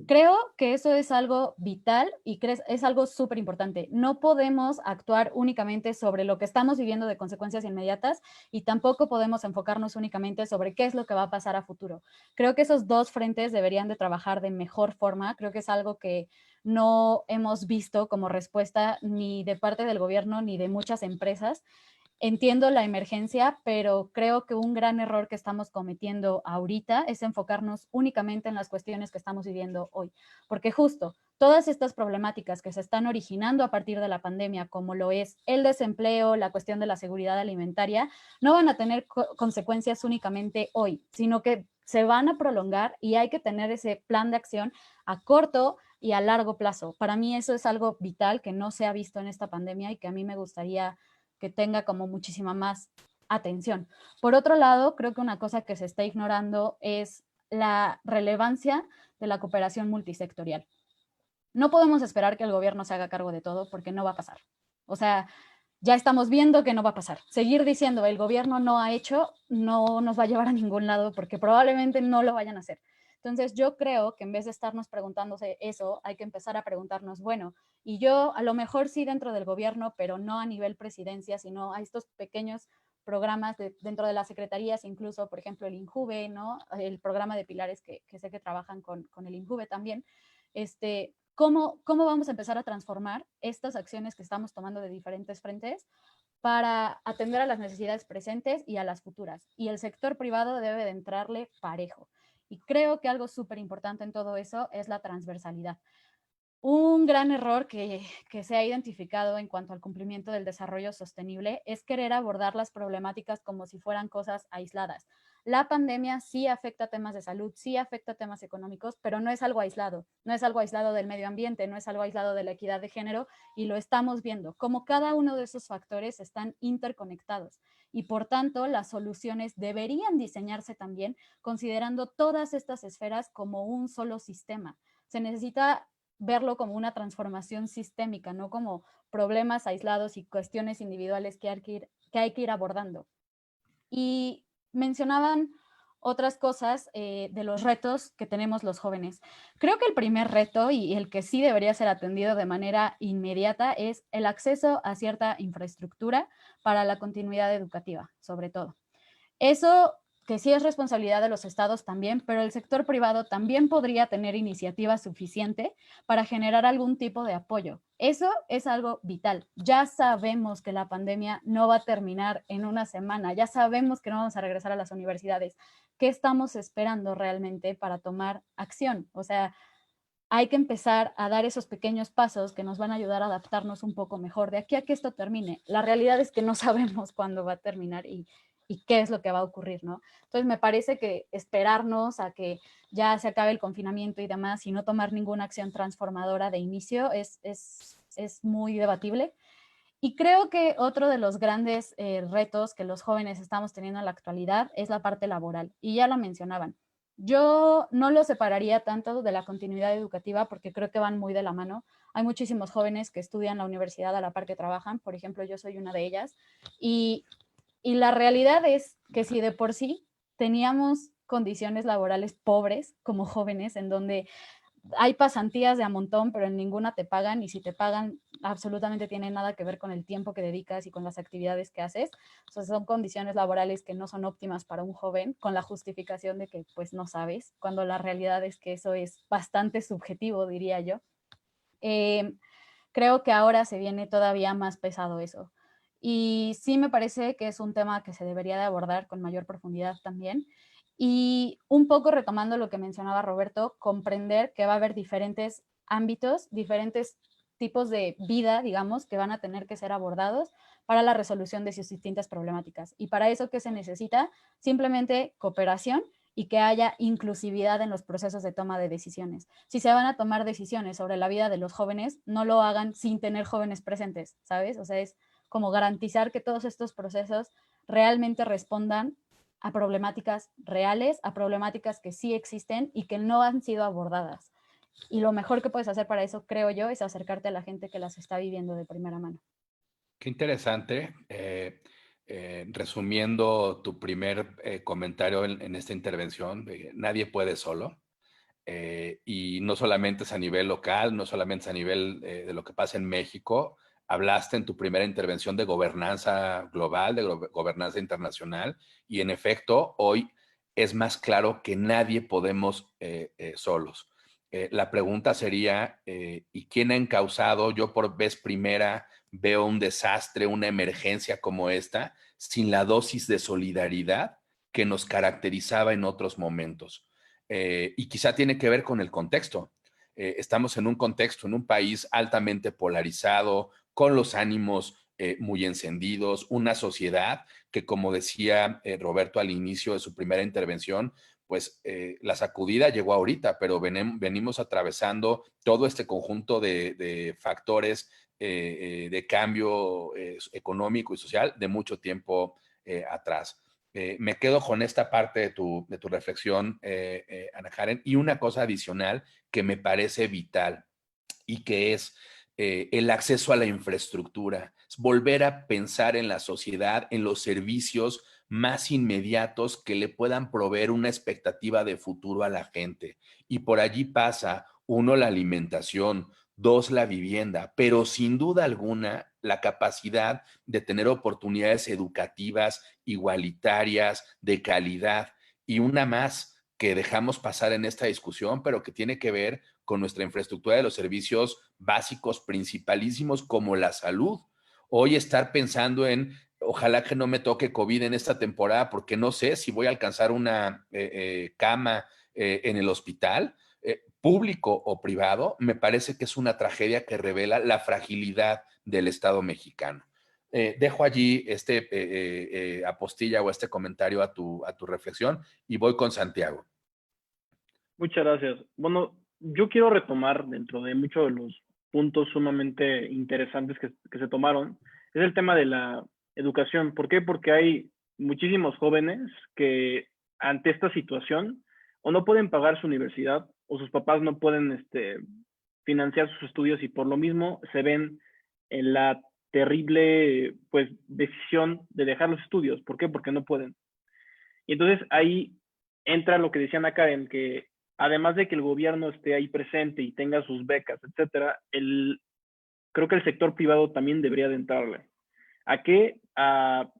Creo que eso es algo vital y es algo súper importante. No podemos actuar únicamente sobre lo que estamos viviendo de consecuencias inmediatas y tampoco podemos enfocarnos únicamente sobre qué es lo que va a pasar a futuro. Creo que esos dos frentes deberían de trabajar de mejor forma. Creo que es algo que no hemos visto como respuesta ni de parte del gobierno ni de muchas empresas. Entiendo la emergencia, pero creo que un gran error que estamos cometiendo ahorita es enfocarnos únicamente en las cuestiones que estamos viviendo hoy, porque justo todas estas problemáticas que se están originando a partir de la pandemia, como lo es el desempleo, la cuestión de la seguridad alimentaria, no van a tener consecuencias únicamente hoy, sino que se van a prolongar y hay que tener ese plan de acción a corto y a largo plazo. Para mí eso es algo vital que no se ha visto en esta pandemia y que a mí me gustaría que tenga como muchísima más atención. Por otro lado, creo que una cosa que se está ignorando es la relevancia de la cooperación multisectorial. No podemos esperar que el gobierno se haga cargo de todo porque no va a pasar. O sea, ya estamos viendo que no va a pasar. Seguir diciendo el gobierno no ha hecho no nos va a llevar a ningún lado porque probablemente no lo vayan a hacer. Entonces yo creo que en vez de estarnos preguntándose eso, hay que empezar a preguntarnos, bueno, y yo a lo mejor sí dentro del gobierno, pero no a nivel presidencia, sino a estos pequeños programas dentro de las secretarías, incluso, por ejemplo, el INJUVE, ¿no? El programa de pilares que sé que trabajan con el INJUVE también. ¿Cómo vamos a empezar a transformar estas acciones que estamos tomando de diferentes frentes para atender a las necesidades presentes y a las futuras? Y el sector privado debe de entrarle parejo. Y creo que algo súper importante en todo eso es la transversalidad. Un gran error que se ha identificado en cuanto al cumplimiento del desarrollo sostenible es querer abordar las problemáticas como si fueran cosas aisladas. La pandemia sí afecta a temas de salud, sí afecta a temas económicos, pero no es algo aislado. No es algo aislado del medio ambiente, no es algo aislado de la equidad de género y lo estamos viendo, como cada uno de esos factores están interconectados y por tanto las soluciones deberían diseñarse también considerando todas estas esferas como un solo sistema. Se necesita verlo como una transformación sistémica, no como problemas aislados y cuestiones individuales que hay que ir abordando. Y mencionaban otras cosas de los retos que tenemos los jóvenes. Creo que el primer reto y el que sí debería ser atendido de manera inmediata es el acceso a cierta infraestructura para la continuidad educativa, sobre todo. Eso que sí es responsabilidad de los estados también, pero el sector privado también podría tener iniciativa suficiente para generar algún tipo de apoyo. Eso es algo vital. Ya sabemos que la pandemia no va a terminar en una semana, ya sabemos que no vamos a regresar a las universidades. ¿Qué estamos esperando realmente para tomar acción? O sea, hay que empezar a dar esos pequeños pasos que nos van a ayudar a adaptarnos un poco mejor de aquí a que esto termine. La realidad es que no sabemos cuándo va a terminar y qué es lo que va a ocurrir, ¿no? Entonces me parece que esperarnos a que ya se acabe el confinamiento y demás y no tomar ninguna acción transformadora de inicio es muy debatible. Y creo que otro de los grandes retos que los jóvenes estamos teniendo en la actualidad es la parte laboral, y ya lo mencionaban. Yo no lo separaría tanto de la continuidad educativa porque creo que van muy de la mano. Hay muchísimos jóvenes que estudian la universidad a la par que trabajan, por ejemplo, yo soy una de ellas, y, y la realidad es que si de por sí teníamos condiciones laborales pobres como jóvenes, en donde hay pasantías de a montón, pero en ninguna te pagan, y si te pagan, absolutamente tiene nada que ver con el tiempo que dedicas y con las actividades que haces. O sea, son condiciones laborales que no son óptimas para un joven, con la justificación de que pues no sabes, cuando la realidad es que eso es bastante subjetivo, diría yo. Eh, Creo que ahora se viene todavía más pesado eso. Y sí me parece que es un tema que se debería de abordar con mayor profundidad también. Y un poco retomando lo que mencionaba Roberto, comprender que va a haber diferentes ámbitos, diferentes tipos de vida, digamos, que van a tener que ser abordados para la resolución de sus distintas problemáticas. Y para eso, ¿qué se necesita? Simplemente cooperación y que haya inclusividad en los procesos de toma de decisiones. Si se van a tomar decisiones sobre la vida de los jóvenes, no lo hagan sin tener jóvenes presentes, ¿sabes? O sea, es como garantizar que todos estos procesos realmente respondan a problemáticas reales, a problemáticas que sí existen y que no han sido abordadas. Y lo mejor que puedes hacer para eso, creo yo, es acercarte a la gente que las está viviendo de primera mano. Qué interesante. Resumiendo tu primer comentario en esta intervención, nadie puede solo. Y no solamente es a nivel local, no solamente es a nivel de lo que pasa en México. Hablaste en tu primera intervención de gobernanza global, de gobernanza internacional, y en efecto, hoy es más claro que nadie podemos solos. La pregunta sería, ¿y quién ha encausado? Yo por vez primera veo un desastre, una emergencia como esta, sin la dosis de solidaridad que nos caracterizaba en otros momentos. Y quizá tiene que ver con el contexto. Estamos en un contexto, en un país altamente polarizado, con los ánimos muy encendidos, una sociedad que, como decía Roberto al inicio de su primera intervención, pues la sacudida llegó ahorita, pero venimos atravesando todo este conjunto de factores de cambio económico y social de mucho tiempo atrás. Me quedo con esta parte de tu reflexión, Ana Karen, y una cosa adicional que me parece vital y que es el acceso a la infraestructura, es volver a pensar en la sociedad, en los servicios más inmediatos que le puedan proveer una expectativa de futuro a la gente. Y por allí pasa, uno, la alimentación, dos, la vivienda, pero sin duda alguna la capacidad de tener oportunidades educativas igualitarias, de calidad. Y una más que dejamos pasar en esta discusión, pero que tiene que ver con nuestra infraestructura de los servicios básicos principalísimos como la salud. Hoy estar pensando en, ojalá que no me toque COVID en esta temporada, porque no sé si voy a alcanzar una cama en el hospital, público o privado, me parece que es una tragedia que revela la fragilidad del Estado mexicano. Dejo allí apostilla o este comentario a tu reflexión y voy con Santiago. Muchas gracias. Bueno, yo quiero retomar dentro de muchos de los puntos sumamente interesantes que se tomaron, es el tema de la educación. ¿Por qué? Porque hay muchísimos jóvenes que ante esta situación o no pueden pagar su universidad o sus papás no pueden financiar sus estudios y por lo mismo se ven en la terrible pues decisión de dejar los estudios. ¿Por qué? Porque no pueden. Y entonces ahí entra lo que decían acá, en que además de que el gobierno esté ahí presente y tenga sus becas, etcétera, creo que el sector privado también debería de entrarle. ¿A qué?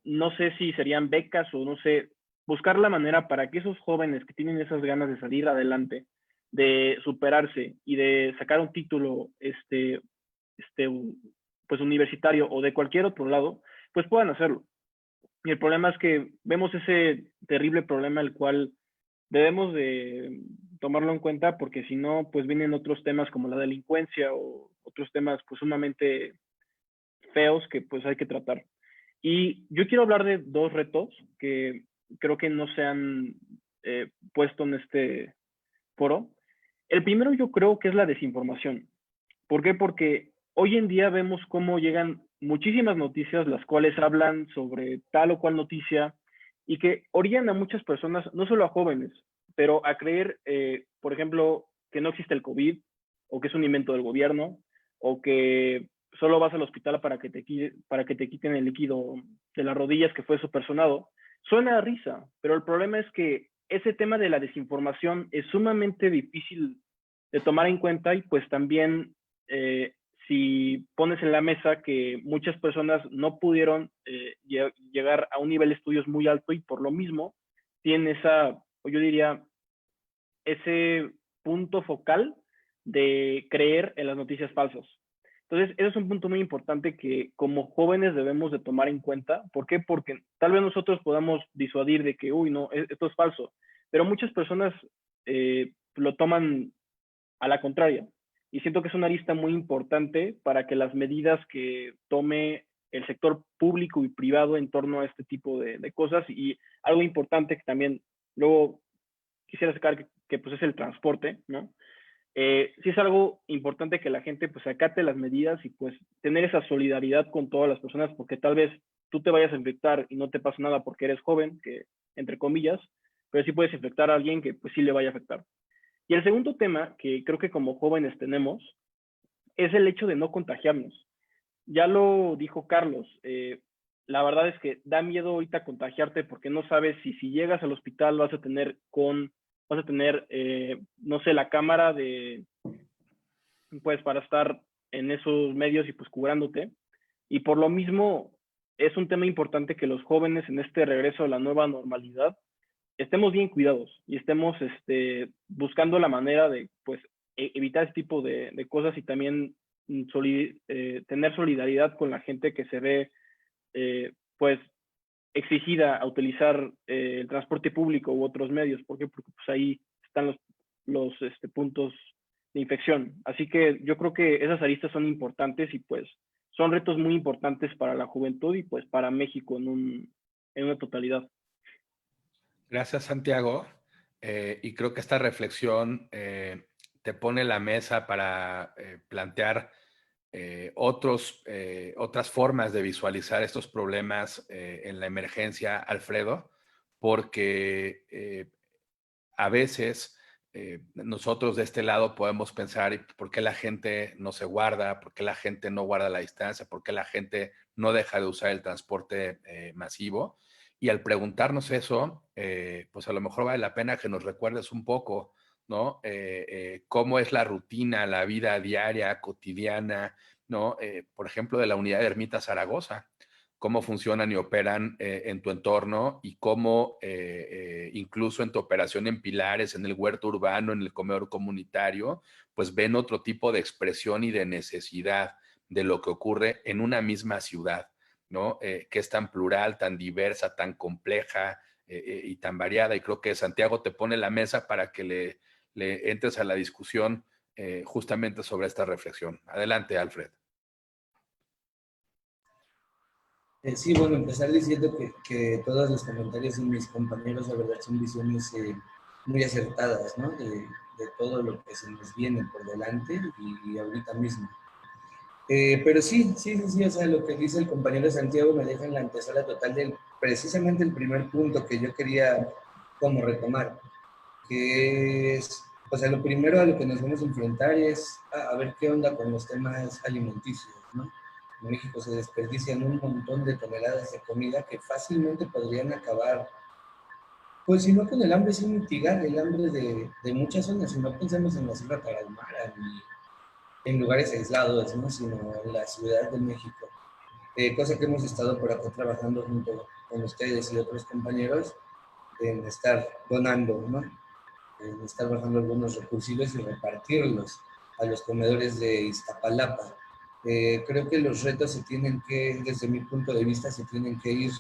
No sé si serían becas o no sé, buscar la manera para que esos jóvenes que tienen esas ganas de salir adelante, de superarse y de sacar un título pues universitario o de cualquier otro lado, pues puedan hacerlo. Y el problema es que vemos ese terrible problema el cual debemos de tomarlo en cuenta porque si no, pues vienen otros temas como la delincuencia o otros temas pues sumamente feos que pues hay que tratar. Y yo quiero hablar de dos retos que creo que no se han puesto en este foro. El primero yo creo que es la desinformación. ¿Por qué? Porque hoy en día vemos cómo llegan muchísimas noticias las cuales hablan sobre tal o cual noticia y que orillan a muchas personas, no solo a jóvenes, pero a creer, por ejemplo, que no existe el COVID o que es un invento del gobierno o que solo vas al hospital para que te quiten el líquido de las rodillas que fue supersonado. Suena a risa, pero el problema es que ese tema de la desinformación es sumamente difícil de tomar en cuenta y pues también si pones en la mesa que muchas personas no pudieron llegar a un nivel de estudios muy alto y por lo mismo tienen yo diría, ese punto focal de creer en las noticias falsas. Entonces, ese es un punto muy importante que como jóvenes debemos de tomar en cuenta. ¿Por qué? Porque tal vez nosotros podamos disuadir de que, uy, no, esto es falso, pero muchas personas lo toman a la contraria. Y siento que es una arista muy importante para que las medidas que tome el sector público y privado en torno a este tipo de cosas, y algo importante que también luego quisiera sacar que pues es el transporte, ¿no? Sí es algo importante que la gente pues acate las medidas y pues tener esa solidaridad con todas las personas, porque tal vez tú te vayas a infectar y no te pasa nada porque eres joven, que entre comillas, pero sí puedes infectar a alguien que pues sí le vaya a afectar. Y el segundo tema que creo que como jóvenes tenemos es el hecho de no contagiarnos. Ya lo dijo Carlos, la verdad es que da miedo ahorita contagiarte porque no sabes si llegas al hospital vas a tener, no sé, la cámara pues para estar en esos medios y pues cubrándote. Y por lo mismo es un tema importante que los jóvenes en este regreso a la nueva normalidad estemos bien cuidados y estemos buscando la manera de pues evitar este tipo de cosas y también tener solidaridad con la gente que se ve pues exigida a utilizar el transporte público u otros medios. ¿Por qué? Porque pues ahí están los puntos de infección. Así que yo creo que esas aristas son importantes y pues son retos muy importantes para la juventud y pues para México en una totalidad. Gracias, Santiago. Y creo que esta reflexión te pone la mesa para plantear otras formas de visualizar estos problemas en la emergencia, Alfredo, porque a veces nosotros de este lado podemos pensar ¿por qué la gente no se guarda? ¿Por qué la gente no guarda la distancia? ¿Por qué la gente no deja de usar el transporte masivo? Y al preguntarnos eso, pues a lo mejor vale la pena que nos recuerdes un poco, ¿no? Cómo es la rutina, la vida diaria, cotidiana, ¿no? Por ejemplo, de la unidad de Ermita Zaragoza, cómo funcionan y operan en tu entorno y cómo incluso en tu operación en Pilares, en el huerto urbano, en el comedor comunitario, pues ven otro tipo de expresión y de necesidad de lo que ocurre en una misma ciudad, ¿no? Que es tan plural, tan diversa, tan compleja y tan variada. Y creo que Santiago te pone la mesa para que le entres a la discusión justamente sobre esta reflexión. Adelante, Alfred. Sí, bueno, empezar diciendo que todos los comentarios de mis compañeros, la verdad, son visiones muy acertadas, ¿no? De todo lo que se nos viene por delante y ahorita mismo. Pero sí, o sea, lo que dice el compañero Santiago me deja en la antesala total del precisamente el primer punto que yo quería como retomar, que es, o sea, lo primero a lo que nos vamos a enfrentar es a ver qué onda con los temas alimenticios, ¿no? En México se desperdician un montón de toneladas de comida que fácilmente podrían acabar, pues si no con el hambre, sin mitigar el hambre de muchas zonas. Si no pensamos en la Sierra Tarahumara ni en lugares aislados, ¿no? Sino en la Ciudad de México. Cosa que hemos estado por acá trabajando junto con ustedes y otros compañeros en estar donando, ¿no? En estar bajando algunos recursos y repartirlos a los comedores de Iztapalapa. Creo que los retos se tienen que, desde mi punto de vista, se tienen que ir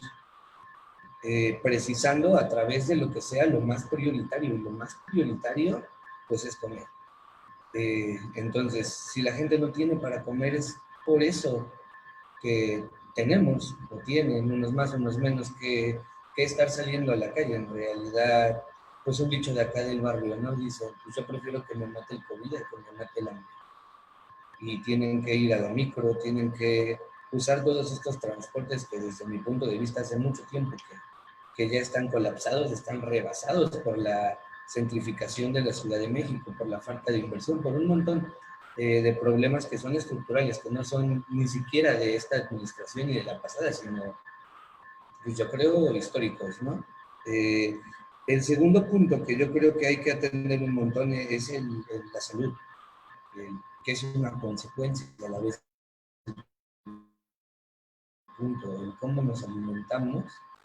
precisando a través de lo que sea lo más prioritario. Y lo más prioritario, pues, es comer. Entonces, si la gente no tiene para comer, es por eso que tenemos, o tienen, unos más, unos menos, que estar saliendo a la calle. En realidad, pues un dicho de acá del barrio, ¿no? Dice, pues yo prefiero que me mate el COVID a que me mate el hambre. Y tienen que ir a la micro, tienen que usar todos estos transportes que desde mi punto de vista hace mucho tiempo que ya están colapsados, están rebasados por la centrificación de la Ciudad de México, por la falta de inversión, por un montón de problemas que son estructurales, que no son ni siquiera de esta administración y de la pasada, sino, pues yo creo, históricos, ¿no? El segundo punto que yo creo que hay que atender un montón es la salud, que es una consecuencia a la vez. Punto, el cómo nos alimentamos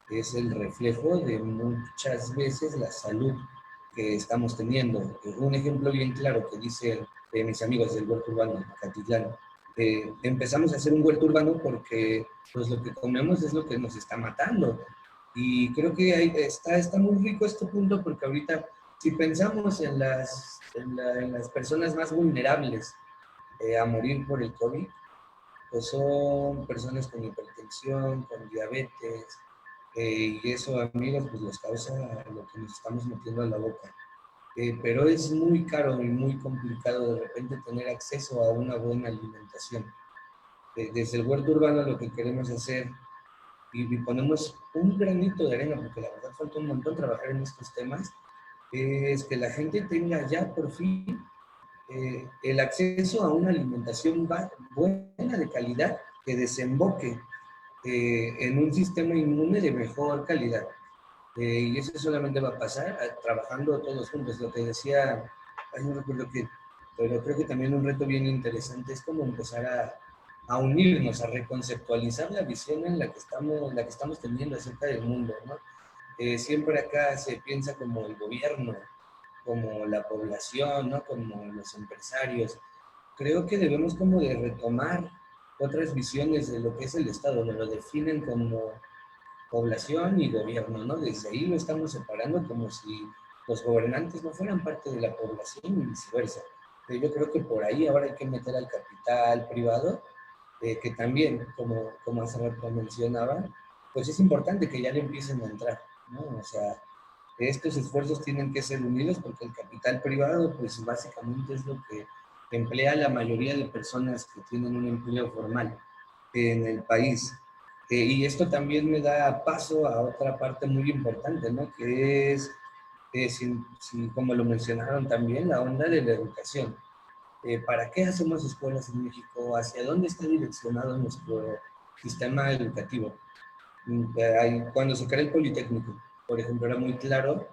es el reflejo de muchas veces la salud que estamos teniendo. Un ejemplo bien claro que dicen mis amigos del huerto urbano, Acatitlán. Empezamos a hacer un huerto urbano porque pues, lo que comemos es lo que nos está matando. Y creo que ahí está muy rico este punto porque ahorita, si pensamos en las personas más vulnerables a morir por el COVID, pues son personas con hipertensión, con diabetes, y eso, amigos, pues les causa lo que nos estamos metiendo a la boca. Pero es muy caro y muy complicado de repente tener acceso a una buena alimentación. Desde el huerto urbano lo que queremos hacer, y ponemos un granito de arena, porque la verdad falta un montón trabajar en estos temas, es que la gente tenga ya por fin el acceso a una alimentación buena, de calidad, que desemboque en un sistema inmune de mejor calidad. Y eso solamente va a pasar trabajando todos juntos. Lo que decía, ay, no recuerdo qué, pero creo que también un reto bien interesante es como empezar a unirnos, a reconceptualizar la visión en la que estamos teniendo acerca del mundo, ¿no? Siempre acá se piensa como el gobierno, como la población, ¿no? Como los empresarios. Creo que debemos como de retomar otras visiones de lo que es el Estado, me lo definen como población y gobierno, ¿no? Desde ahí lo estamos separando como si los gobernantes no fueran parte de la población y viceversa. Pero yo creo que por ahí ahora hay que meter al capital privado, que también, como hace rato mencionaba, pues es importante que ya le empiecen a entrar, ¿no? O sea, estos esfuerzos tienen que ser unidos porque el capital privado, pues básicamente es lo que emplea la mayoría de personas que tienen un empleo formal en el país. Y esto también me da paso a otra parte muy importante, ¿no? Que es, como lo mencionaron también, la onda de la educación. ¿Para qué hacemos escuelas en México? ¿Hacia dónde está direccionado nuestro sistema educativo? Cuando se creó el Politécnico, por ejemplo, era muy claro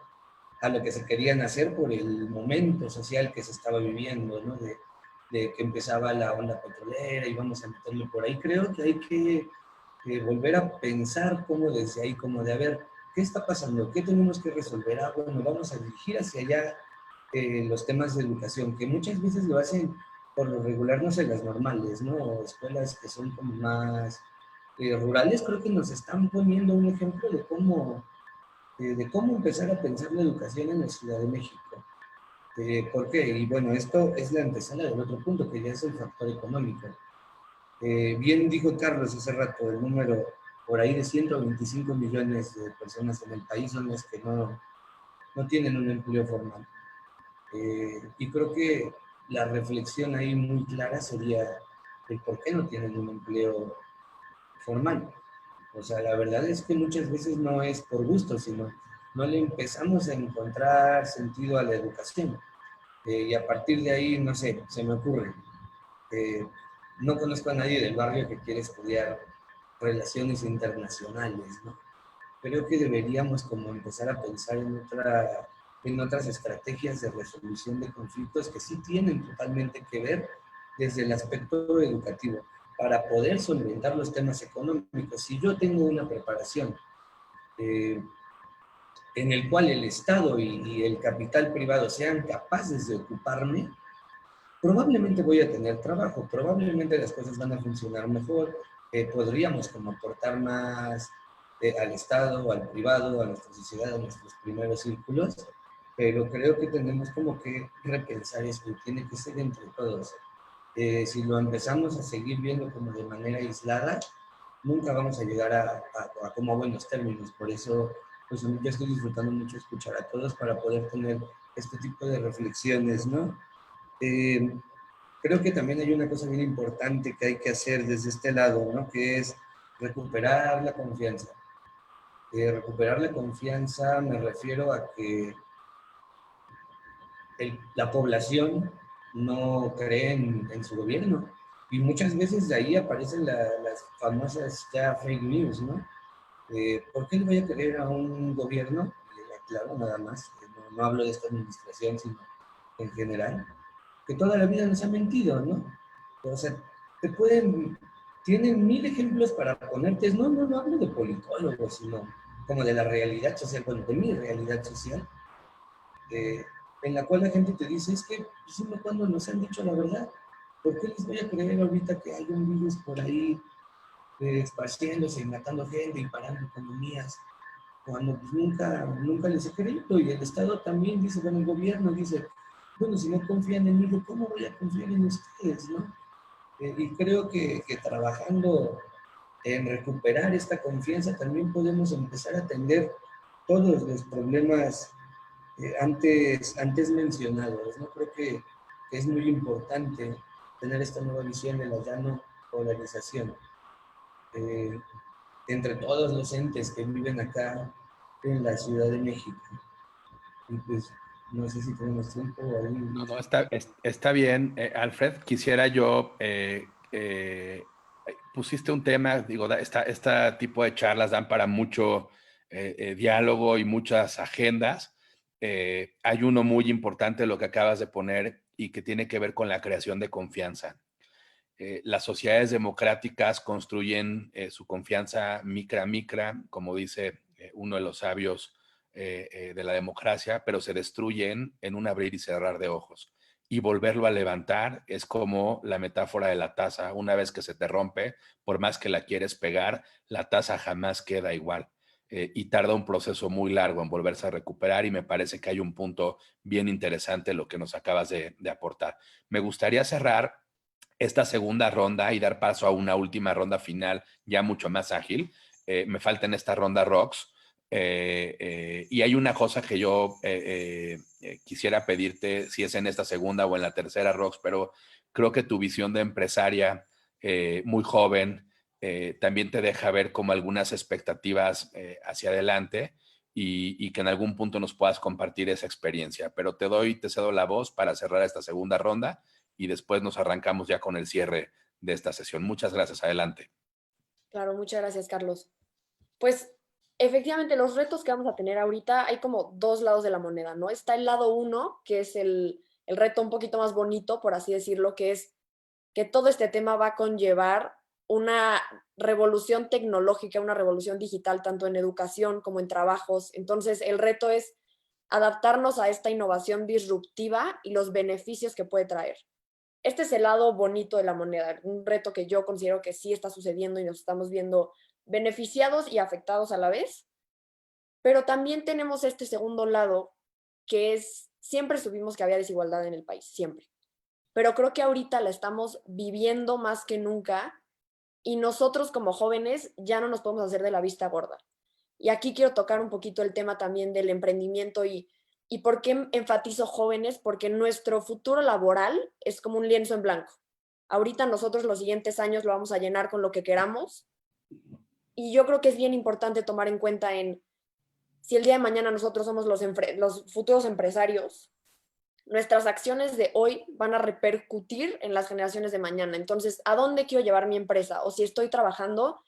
a lo que se querían hacer por el momento social que se estaba viviendo, ¿no? De que empezaba la onda petrolera y vamos a meterlo por ahí. Creo que hay que volver a pensar como desde ahí, como de, a ver, ¿qué está pasando? ¿Qué tenemos que resolver? Ah, bueno, vamos a dirigir hacia allá los temas de educación, que muchas veces lo hacen por lo regular, no sé, las normales, ¿no? O escuelas que son como más rurales. Creo que nos están poniendo un ejemplo de cómo empezar a pensar la educación en la Ciudad de México. ¿Por qué? Y bueno, esto es la antesala del otro punto, que ya es el factor económico. Bien dijo Carlos hace rato, el número por ahí de 125 millones de personas en el país son las que no tienen un empleo formal. Y creo que la reflexión ahí muy clara sería el por qué no tienen un empleo formal. O sea, la verdad es que muchas veces no es por gusto, sino no le empezamos a encontrar sentido a la educación. Y a partir de ahí, no sé, se me ocurre. No conozco a nadie del barrio que quiera estudiar relaciones internacionales, ¿no? Creo que deberíamos como empezar a pensar en otras estrategias de resolución de conflictos que sí tienen totalmente que ver desde el aspecto educativo para poder solventar los temas económicos. Si yo tengo una preparación en el cual el Estado y el capital privado sean capaces de ocuparme, probablemente voy a tener trabajo, probablemente las cosas van a funcionar mejor, podríamos como aportar más al Estado, al privado, a nuestra sociedad, a nuestros primeros círculos, pero creo que tenemos como que repensar esto y tiene que ser entre todos. Si lo empezamos a seguir viendo como de manera aislada, nunca vamos a llegar a como buenos términos. Por eso, pues yo estoy disfrutando mucho escuchar a todos para poder tener este tipo de reflexiones, ¿no? creo que también hay una cosa bien importante que hay que hacer desde este lado, ¿no? Que es recuperar la confianza. Recuperar la confianza me refiero a que la población no cree en su gobierno. Y muchas veces de ahí aparecen las famosas ya fake news, ¿no? ¿Por qué le voy a creer a un gobierno? Claro, nada más, no hablo de esta administración, sino en general, que toda la vida nos ha mentido, ¿no? O sea, tienen mil ejemplos para ponerte, no hablo de politólogos, sino como de la realidad social, bueno, de mi realidad social, en la cual la gente te dice, es que, pues, siempre cuando nos han dicho la verdad, ¿por qué les voy a creer ahorita que hay un virus por ahí esparciéndose y matando gente y parando economías? Cuando pues, nunca les he creído, y el Estado también dice, bueno, el gobierno dice, bueno, si no confían en mí, ¿cómo voy a confiar en ustedes, no? Y creo que trabajando en recuperar esta confianza también podemos empezar a atender todos los problemas antes mencionados, ¿no? Creo que es muy importante tener esta nueva visión de la ya no polarización entre todos los entes que viven acá en la Ciudad de México. Y pues, no sé si tenemos tiempo o ahí. No, está bien, Alfred. Quisiera yo, pusiste un tema, digo, este tipo de charlas dan para mucho diálogo y muchas agendas. Hay uno muy importante, lo que acabas de poner, y que tiene que ver con la creación de confianza. Las sociedades democráticas construyen su confianza micra, como dice uno de los sabios de la democracia, pero se destruyen en un abrir y cerrar de ojos. Y volverlo a levantar es como la metáfora de la taza. Una vez que se te rompe, por más que la quieres pegar, la taza jamás queda igual. Y tarda un proceso muy largo en volverse a recuperar, y me parece que hay un punto bien interesante lo que nos acabas de aportar. Me gustaría cerrar esta segunda ronda y dar paso a una última ronda final ya mucho más ágil. Me falta en esta ronda Rocks. Y hay una cosa que yo quisiera pedirte, si es en esta segunda o en la tercera Rocks, pero creo que tu visión de empresaria muy joven también te deja ver como algunas expectativas hacia adelante, y que en algún punto nos puedas compartir esa experiencia. Pero te cedo la voz para cerrar esta segunda ronda, y después nos arrancamos ya con el cierre de esta sesión. Muchas gracias. Adelante. Claro, muchas gracias, Carlos. Pues efectivamente, los retos que vamos a tener ahorita, hay como dos lados de la moneda, ¿no? Está el lado uno, que es el reto un poquito más bonito, por así decirlo, que es que todo este tema va a conllevar una revolución tecnológica, una revolución digital, tanto en educación como en trabajos. Entonces, el reto es adaptarnos a esta innovación disruptiva y los beneficios que puede traer. Este es el lado bonito de la moneda, un reto que yo considero que sí está sucediendo y nos estamos viendo beneficiados y afectados a la vez, pero también tenemos este segundo lado, que es, siempre supimos que había desigualdad en el país, siempre, pero creo que ahorita la estamos viviendo más que nunca, y nosotros como jóvenes ya no nos podemos hacer de la vista gorda. Y aquí quiero tocar un poquito el tema también del emprendimiento y por qué enfatizo jóvenes, porque nuestro futuro laboral es como un lienzo en blanco. Ahorita nosotros los siguientes años lo vamos a llenar con lo que queramos, y yo creo que es bien importante tomar en cuenta en si el día de mañana nosotros somos los futuros empresarios, nuestras acciones de hoy van a repercutir en las generaciones de mañana. Entonces, ¿a dónde quiero llevar mi empresa? O si estoy trabajando,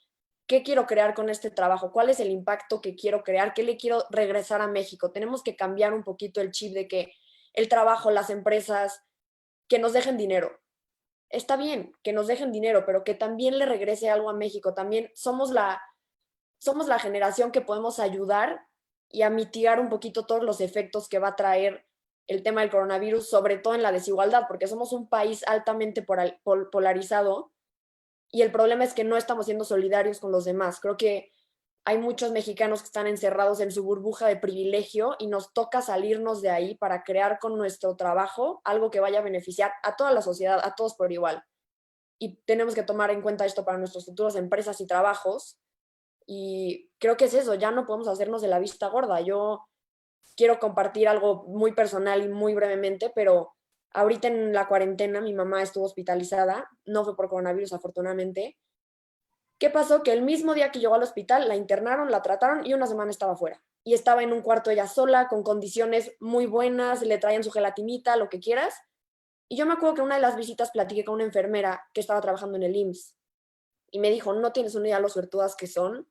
¿qué quiero crear con este trabajo? ¿Cuál es el impacto que quiero crear? ¿Qué le quiero regresar a México? Tenemos que cambiar un poquito el chip de que el trabajo, las empresas, que nos dejen dinero. Está bien que nos dejen dinero, pero que también le regrese algo a México. También somos la generación que podemos ayudar y a mitigar un poquito todos los efectos que va a traer el tema del coronavirus, sobre todo en la desigualdad, porque somos un país altamente polarizado, y el problema es que no estamos siendo solidarios con los demás. Creo que hay muchos mexicanos que están encerrados en su burbuja de privilegio y nos toca salirnos de ahí para crear con nuestro trabajo algo que vaya a beneficiar a toda la sociedad, a todos por igual. Y tenemos que tomar en cuenta esto para nuestras futuras empresas y trabajos. Y creo que es eso, ya no podemos hacernos de la vista gorda. Yo quiero compartir algo muy personal y muy brevemente, pero Ahorita en la cuarentena mi mamá estuvo hospitalizada, no fue por coronavirus afortunadamente. ¿Qué pasó? Que el mismo día que llegó al hospital la internaron, la trataron y una semana estaba fuera. Y estaba en un cuarto ella sola, con condiciones muy buenas, le traían su gelatinita, lo que quieras. Y yo me acuerdo que en una de las visitas platiqué con una enfermera que estaba trabajando en el IMSS y me dijo, no tienes una idea de lo suertudas que son,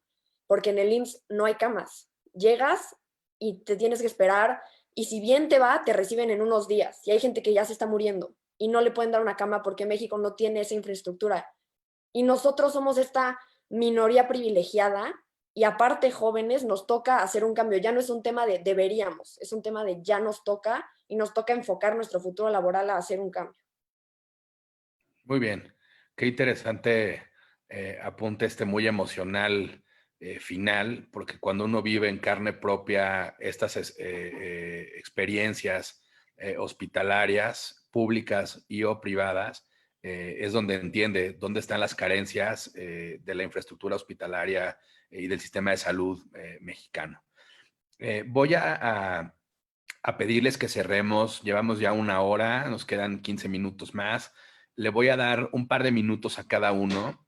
porque en el IMSS no hay camas. Llegas y te tienes que esperar y si bien te va, te reciben en unos días. Y hay gente que ya se está muriendo y no le pueden dar una cama porque México no tiene esa infraestructura. Y nosotros somos esta minoría privilegiada y aparte jóvenes nos toca hacer un cambio. Ya no es un tema de deberíamos, es un tema de ya nos toca y nos toca enfocar nuestro futuro laboral a hacer un cambio. Muy bien, qué interesante apunte muy emocional final, porque cuando uno vive en carne propia estas experiencias hospitalarias, públicas y o privadas, es donde entiende dónde están las carencias de la infraestructura hospitalaria y del sistema de salud mexicano. Voy a pedirles que cerremos. Llevamos ya 1 hora, nos quedan 15 minutos más. Le voy a dar un par de minutos a cada uno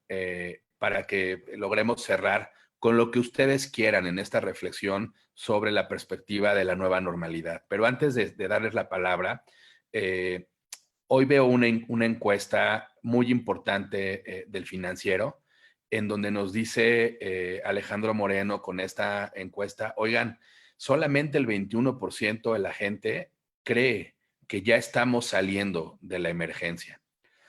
para que logremos cerrar con lo que ustedes quieran en esta reflexión sobre la perspectiva de la nueva normalidad. Pero antes de darles la palabra, hoy veo una encuesta muy importante del Financiero, en donde nos dice Alejandro Moreno con esta encuesta, oigan, solamente el 21% de la gente cree que ya estamos saliendo de la emergencia.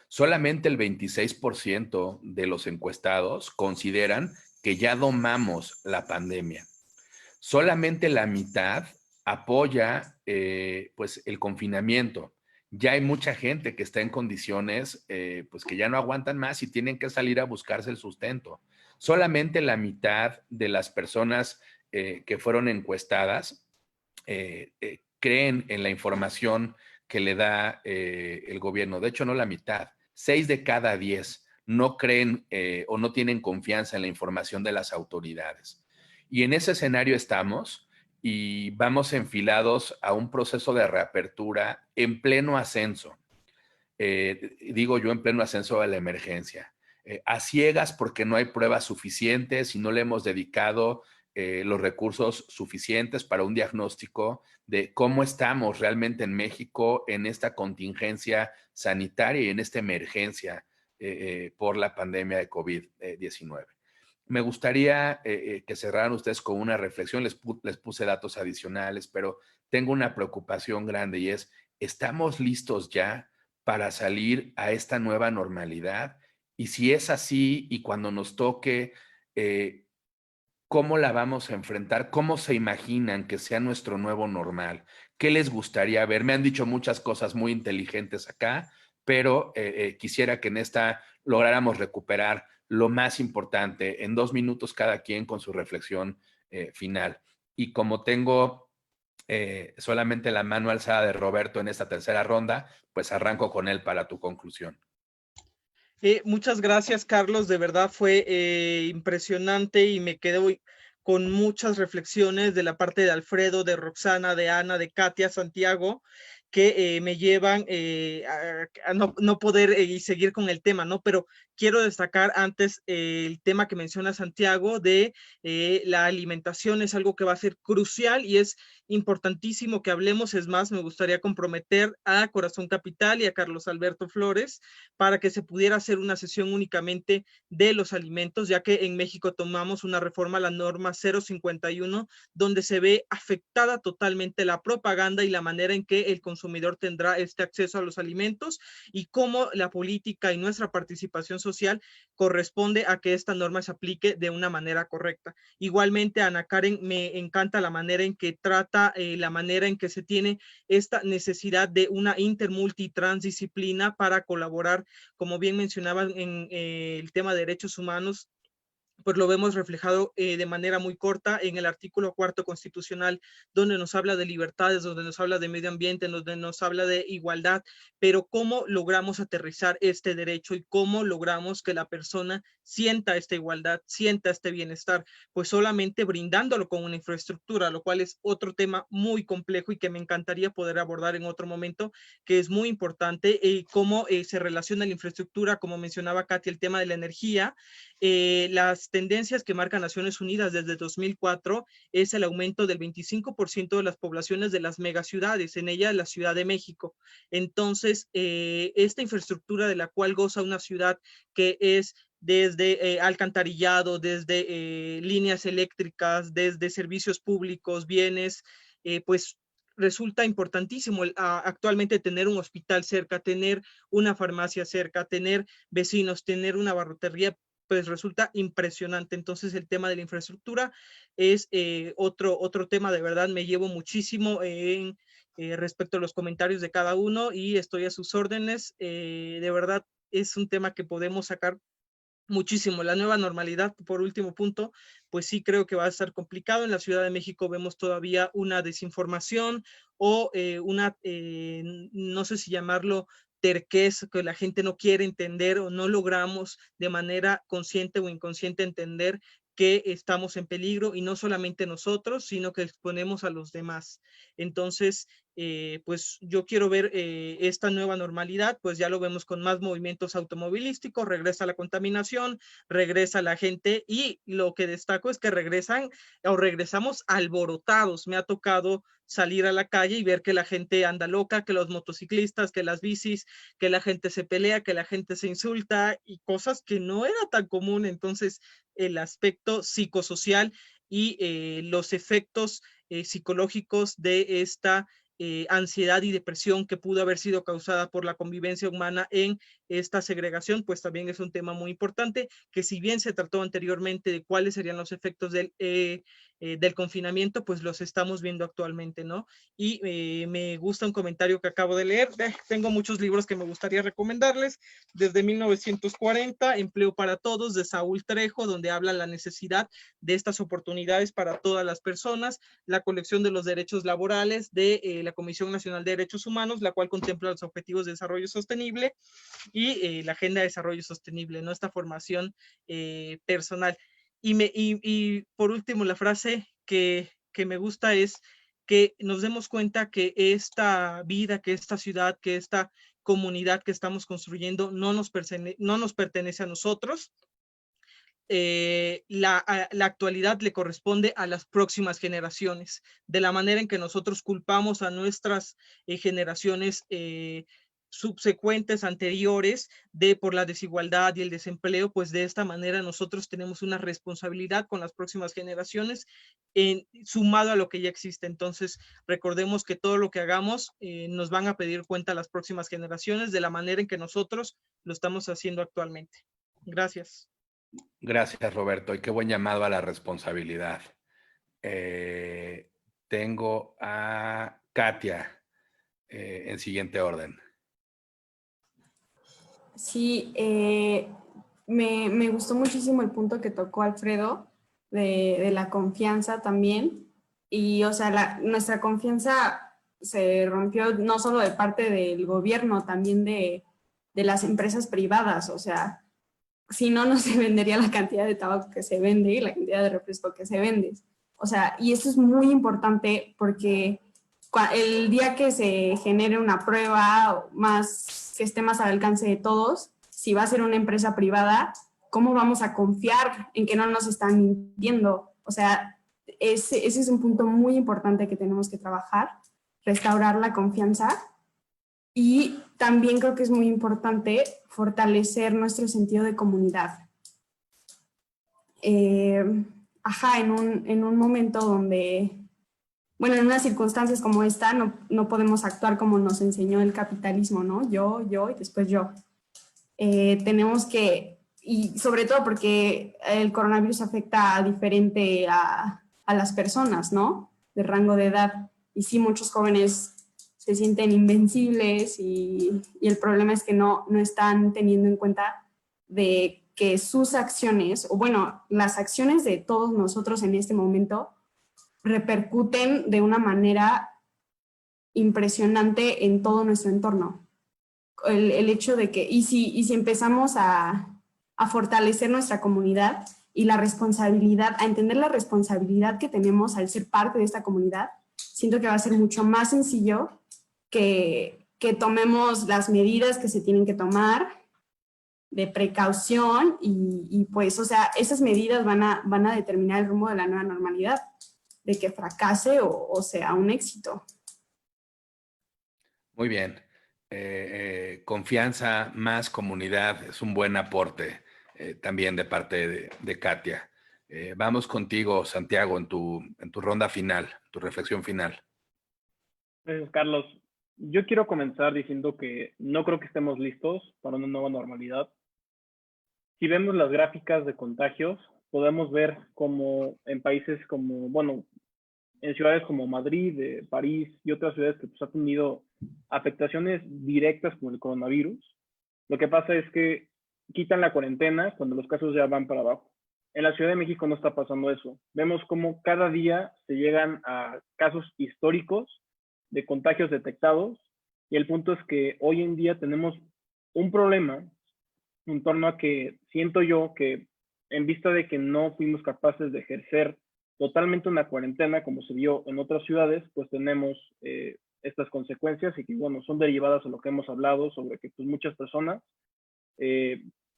Solamente el 26% de los encuestados consideran que ya domamos la pandemia. Solamente la mitad apoya pues el confinamiento. Ya hay mucha gente que está en condiciones pues que ya no aguantan más y tienen que salir a buscarse el sustento. Solamente la mitad de las personas que fueron encuestadas creen en la información que le da el gobierno. De hecho, no la mitad. 6 de cada 10 no creen o no tienen confianza en la información de las autoridades. Y en ese escenario estamos y vamos enfilados a un proceso de reapertura en pleno ascenso. Digo yo en pleno ascenso de la emergencia. A ciegas porque no hay pruebas suficientes y no le hemos dedicado los recursos suficientes para un diagnóstico de cómo estamos realmente en México en esta contingencia sanitaria y en esta emergencia por la pandemia de COVID-19. Me gustaría que cerraran ustedes con una reflexión, les puse datos adicionales, pero tengo una preocupación grande y es, ¿estamos listos ya para salir a esta nueva normalidad? Y si es así y cuando nos toque, ¿cómo la vamos a enfrentar? ¿Cómo se imaginan que sea nuestro nuevo normal? ¿Qué les gustaría ver? Me han dicho muchas cosas muy inteligentes acá, pero quisiera que en esta lográramos recuperar lo más importante en 2 minutos cada quien con su reflexión final. Y como tengo solamente la mano alzada de Roberto en esta tercera ronda, pues arranco con él para tu conclusión. Muchas gracias, Carlos. De verdad fue impresionante y me quedo con muchas reflexiones de la parte de Alfredo, de Roxana, de Ana, de Katia, Santiago, que me llevan a no poder seguir con el tema, ¿no? Pero quiero destacar antes el tema que menciona Santiago de la alimentación. Es algo que va a ser crucial y es importantísimo que hablemos. Es más, me gustaría comprometer a Corazón Capital y a Carlos Alberto Flores para que se pudiera hacer una sesión únicamente de los alimentos, ya que en México tomamos una reforma a la norma 051, donde se ve afectada totalmente la propaganda y la manera en que el consumidor tendrá este acceso a los alimentos y cómo la política y nuestra participación social corresponde a que esta norma se aplique de una manera correcta. Igualmente, Ana Karen, me encanta la manera en que trata, la manera en que se tiene esta necesidad de una intermultitransdisciplina para colaborar, como bien mencionaban en el tema de derechos humanos, pues lo vemos reflejado de manera muy corta en el artículo 4º constitucional, donde nos habla de libertades, donde nos habla de medio ambiente, donde nos habla de igualdad, pero cómo logramos aterrizar este derecho y cómo logramos que la persona sienta esta igualdad, sienta este bienestar, pues solamente brindándolo con una infraestructura, lo cual es otro tema muy complejo y que me encantaría poder abordar en otro momento, que es muy importante, cómo se relaciona la infraestructura, como mencionaba Katy, el tema de la energía. Las tendencias que marca Naciones Unidas desde 2004 es el aumento del 25% de las poblaciones de las megaciudades, en ellas la Ciudad de México. Entonces, esta infraestructura de la cual goza una ciudad, que es desde alcantarillado, desde líneas eléctricas, desde servicios públicos, bienes, pues resulta importantísimo actualmente tener un hospital cerca, tener una farmacia cerca, tener vecinos, tener una barrotería, pues resulta impresionante. Entonces el tema de la infraestructura es otro tema. De verdad me llevo muchísimo respecto a los comentarios de cada uno y estoy a sus órdenes. De verdad es un tema que podemos sacar muchísimo. La nueva normalidad, por último punto, pues sí creo que va a estar complicado. En la Ciudad de México vemos todavía una desinformación o no sé si llamarlo terquez, que la gente no quiere entender o no logramos de manera consciente o inconsciente entender que estamos en peligro, y no solamente nosotros, sino que exponemos a los demás. Entonces, pues yo quiero ver esta nueva normalidad, pues ya lo vemos con más movimientos automovilísticos, regresa la contaminación, regresa la gente, y lo que destaco es que regresamos alborotados. Me ha tocado salir a la calle y ver que la gente anda loca, que los motociclistas, que las bicis, que la gente se pelea, que la gente se insulta, y cosas que no era tan común. Entonces, el aspecto psicosocial y los efectos psicológicos de esta ansiedad y depresión que pudo haber sido causada por la convivencia humana en esta segregación, pues también es un tema muy importante, que si bien se trató anteriormente de cuáles serían los efectos del confinamiento, pues los estamos viendo actualmente, ¿no? Y me gusta un comentario que acabo de leer. Tengo muchos libros que me gustaría recomendarles. Desde 1940, Empleo para Todos, de Saúl Trejo, donde habla la necesidad de estas oportunidades para todas las personas. La colección de los derechos laborales, de la Comisión Nacional de Derechos Humanos, la cual contempla los objetivos de desarrollo sostenible y la Agenda de Desarrollo Sostenible, ¿no? Esta formación personal. Y por último, la frase que me gusta es que nos demos cuenta que esta vida, que esta ciudad, que esta comunidad que estamos construyendo no nos pertenece a nosotros. La actualidad le corresponde a las próximas generaciones. De la manera en que nosotros culpamos a nuestras generaciones subsecuentes, anteriores, por la desigualdad y el desempleo, pues de esta manera nosotros tenemos una responsabilidad con las próximas generaciones, sumado a lo que ya existe. Entonces, recordemos que todo lo que hagamos nos van a pedir cuenta las próximas generaciones, de la manera en que nosotros lo estamos haciendo actualmente. Gracias. Gracias, Roberto, y qué buen llamado a la responsabilidad. Tengo a Katia en siguiente orden. Sí, me gustó muchísimo el punto que tocó Alfredo de la confianza también. Y, o sea, nuestra confianza se rompió no solo de parte del gobierno, también de las empresas privadas. O sea, si no, no se vendería la cantidad de tabaco que se vende y la cantidad de refresco que se vende. O sea, y eso es muy importante porque el día que se genere una prueba más que esté más al alcance de todos, si va a ser una empresa privada, ¿cómo vamos a confiar en que no nos están mintiendo? O sea, ese es un punto muy importante que tenemos que trabajar, restaurar la confianza. Y también creo que es muy importante fortalecer nuestro sentido de comunidad. En un momento donde, bueno, en unas circunstancias como esta, no podemos actuar como nos enseñó el capitalismo, ¿no? Yo y después yo. Tenemos que, y sobre todo porque el coronavirus afecta diferente a las personas, ¿no? De rango de edad. Y sí, muchos jóvenes se sienten invencibles y el problema es que no están teniendo en cuenta de que sus acciones, o bueno, las acciones de todos nosotros en este momento repercuten de una manera impresionante en todo nuestro entorno. El hecho de que, y si empezamos a fortalecer nuestra comunidad y la responsabilidad, a entender la responsabilidad que tenemos al ser parte de esta comunidad, siento que va a ser mucho más sencillo que tomemos las medidas que se tienen que tomar de precaución y pues, o sea, esas medidas van a determinar el rumbo de la nueva normalidad, de que fracase o sea un éxito. Muy bien. Confianza más comunidad es un buen aporte también de parte de Katia. Vamos contigo, Santiago, en tu ronda final, tu reflexión final. Gracias, Carlos. Yo quiero comenzar diciendo que no creo que estemos listos para una nueva normalidad. Si vemos las gráficas de contagios, podemos ver como en países como, bueno, en ciudades como Madrid, París y otras ciudades que pues, han tenido afectaciones directas con el coronavirus, lo que pasa es que quitan la cuarentena cuando los casos ya van para abajo. En la Ciudad de México no está pasando eso. Vemos como cada día se llegan a casos históricos de contagios detectados y el punto es que hoy en día tenemos un problema en torno a que siento yo que en vista de que no fuimos capaces de ejercer totalmente una cuarentena como se vio en otras ciudades, pues tenemos estas consecuencias y que bueno, son derivadas de lo que hemos hablado sobre que pues, muchas personas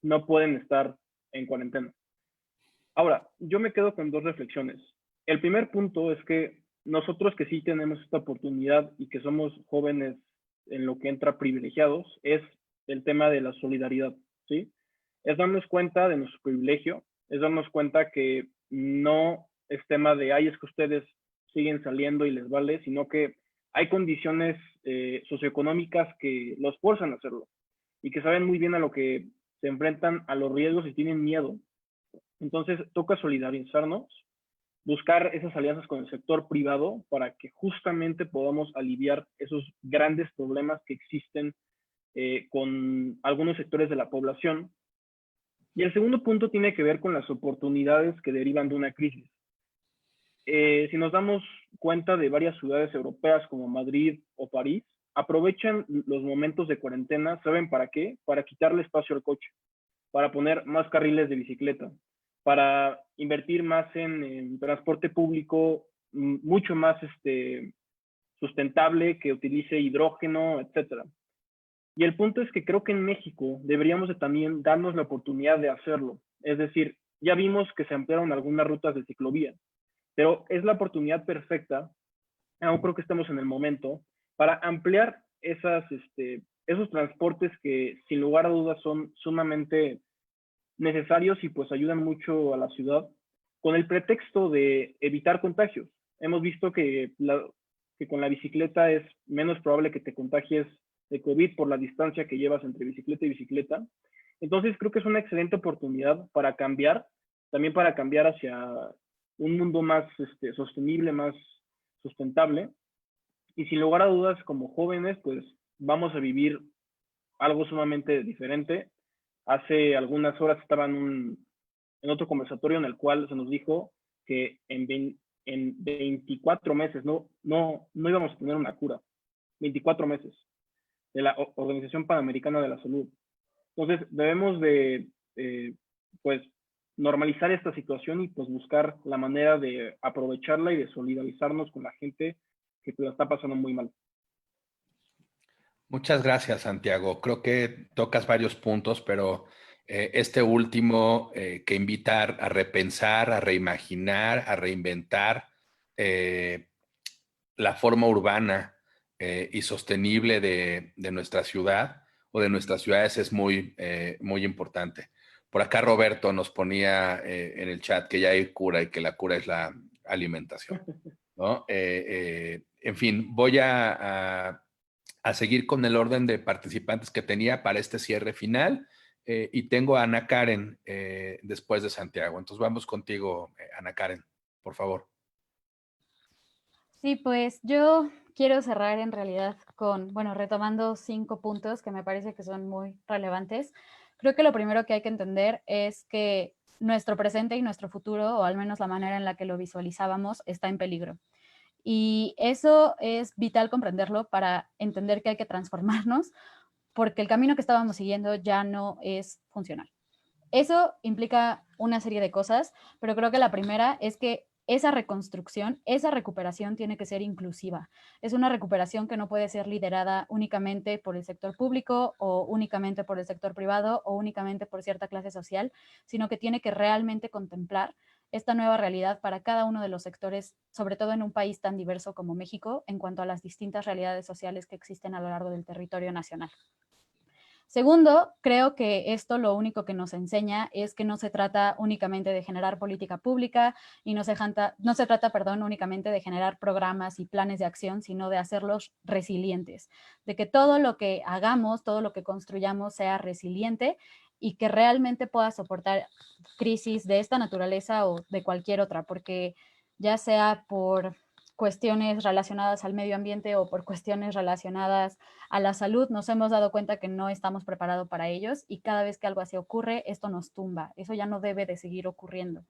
no pueden estar en cuarentena. Ahora, yo me quedo con dos reflexiones. El primer punto es que nosotros que sí tenemos esta oportunidad y que somos jóvenes en lo que entra privilegiados, es el tema de la solidaridad, ¿sí? Es darnos cuenta de nuestro privilegio, es darnos cuenta que no es tema de, ay, es que ustedes siguen saliendo y les vale, sino que hay condiciones socioeconómicas que los fuerzan a hacerlo y que saben muy bien a lo que se enfrentan, a los riesgos y tienen miedo. Entonces, toca solidarizarnos, buscar esas alianzas con el sector privado para que justamente podamos aliviar esos grandes problemas que existen con algunos sectores de la población. Y el segundo punto tiene que ver con las oportunidades que derivan de una crisis. Si nos damos cuenta de varias ciudades europeas como Madrid o París, aprovechan los momentos de cuarentena, ¿saben para qué? Para quitarle espacio al coche, para poner más carriles de bicicleta, para invertir más en transporte público mucho más sustentable, que utilice hidrógeno, etcétera. Y el punto es que creo que en México deberíamos de también darnos la oportunidad de hacerlo. Es decir, ya vimos que se ampliaron algunas rutas de ciclovía, pero es la oportunidad perfecta, aún creo que estamos en el momento, para ampliar esos transportes que sin lugar a dudas son sumamente necesarios y pues ayudan mucho a la ciudad, con el pretexto de evitar contagios. Hemos visto que con la bicicleta es menos probable que te contagies de COVID por la distancia que llevas entre bicicleta y bicicleta. Entonces creo que es una excelente oportunidad para cambiar, también para cambiar hacia un mundo más sostenible, más sustentable. Y sin lugar a dudas, como jóvenes, pues vamos a vivir algo sumamente diferente. Hace algunas horas estaba en otro conversatorio en el cual se nos dijo que en 24 meses no íbamos a tener una cura. 24 meses de la Organización Panamericana de la Salud. Entonces debemos de pues normalizar esta situación y pues buscar la manera de aprovecharla y de solidarizarnos con la gente que la está pasando muy mal. Muchas gracias, Santiago. Creo que tocas varios puntos, pero este último que invita a repensar, a reimaginar, a reinventar la forma urbana y sostenible de nuestra ciudad o de nuestras ciudades es muy importante. Por acá Roberto nos ponía en el chat que ya hay cura y que la cura es la alimentación, ¿no? En fin, voy a seguir con el orden de participantes que tenía para este cierre final y tengo a Ana Karen después de Santiago. Entonces vamos contigo, Ana Karen, por favor. Sí, pues yo quiero cerrar en realidad con, bueno, retomando 5 puntos que me parece que son muy relevantes. Creo que lo primero que hay que entender es que nuestro presente y nuestro futuro, o al menos la manera en la que lo visualizábamos, está en peligro. Y eso es vital comprenderlo para entender que hay que transformarnos, porque el camino que estábamos siguiendo ya no es funcional. Eso implica una serie de cosas, pero creo que la primera es que esa reconstrucción, esa recuperación tiene que ser inclusiva. Es una recuperación que no puede ser liderada únicamente por el sector público o únicamente por el sector privado o únicamente por cierta clase social, sino que tiene que realmente contemplar esta nueva realidad para cada uno de los sectores, sobre todo en un país tan diverso como México, en cuanto a las distintas realidades sociales que existen a lo largo del territorio nacional. Segundo, creo que esto lo único que nos enseña es que no se trata únicamente de generar política pública y no se trata, únicamente de generar programas y planes de acción, sino de hacerlos resilientes, de que todo lo que hagamos, todo lo que construyamos sea resiliente y que realmente pueda soportar crisis de esta naturaleza o de cualquier otra, porque ya sea por cuestiones relacionadas al medio ambiente o por cuestiones relacionadas a la salud, nos hemos dado cuenta que no estamos preparados para ellos y cada vez que algo así ocurre, esto nos tumba. Eso ya no debe de seguir ocurriendo.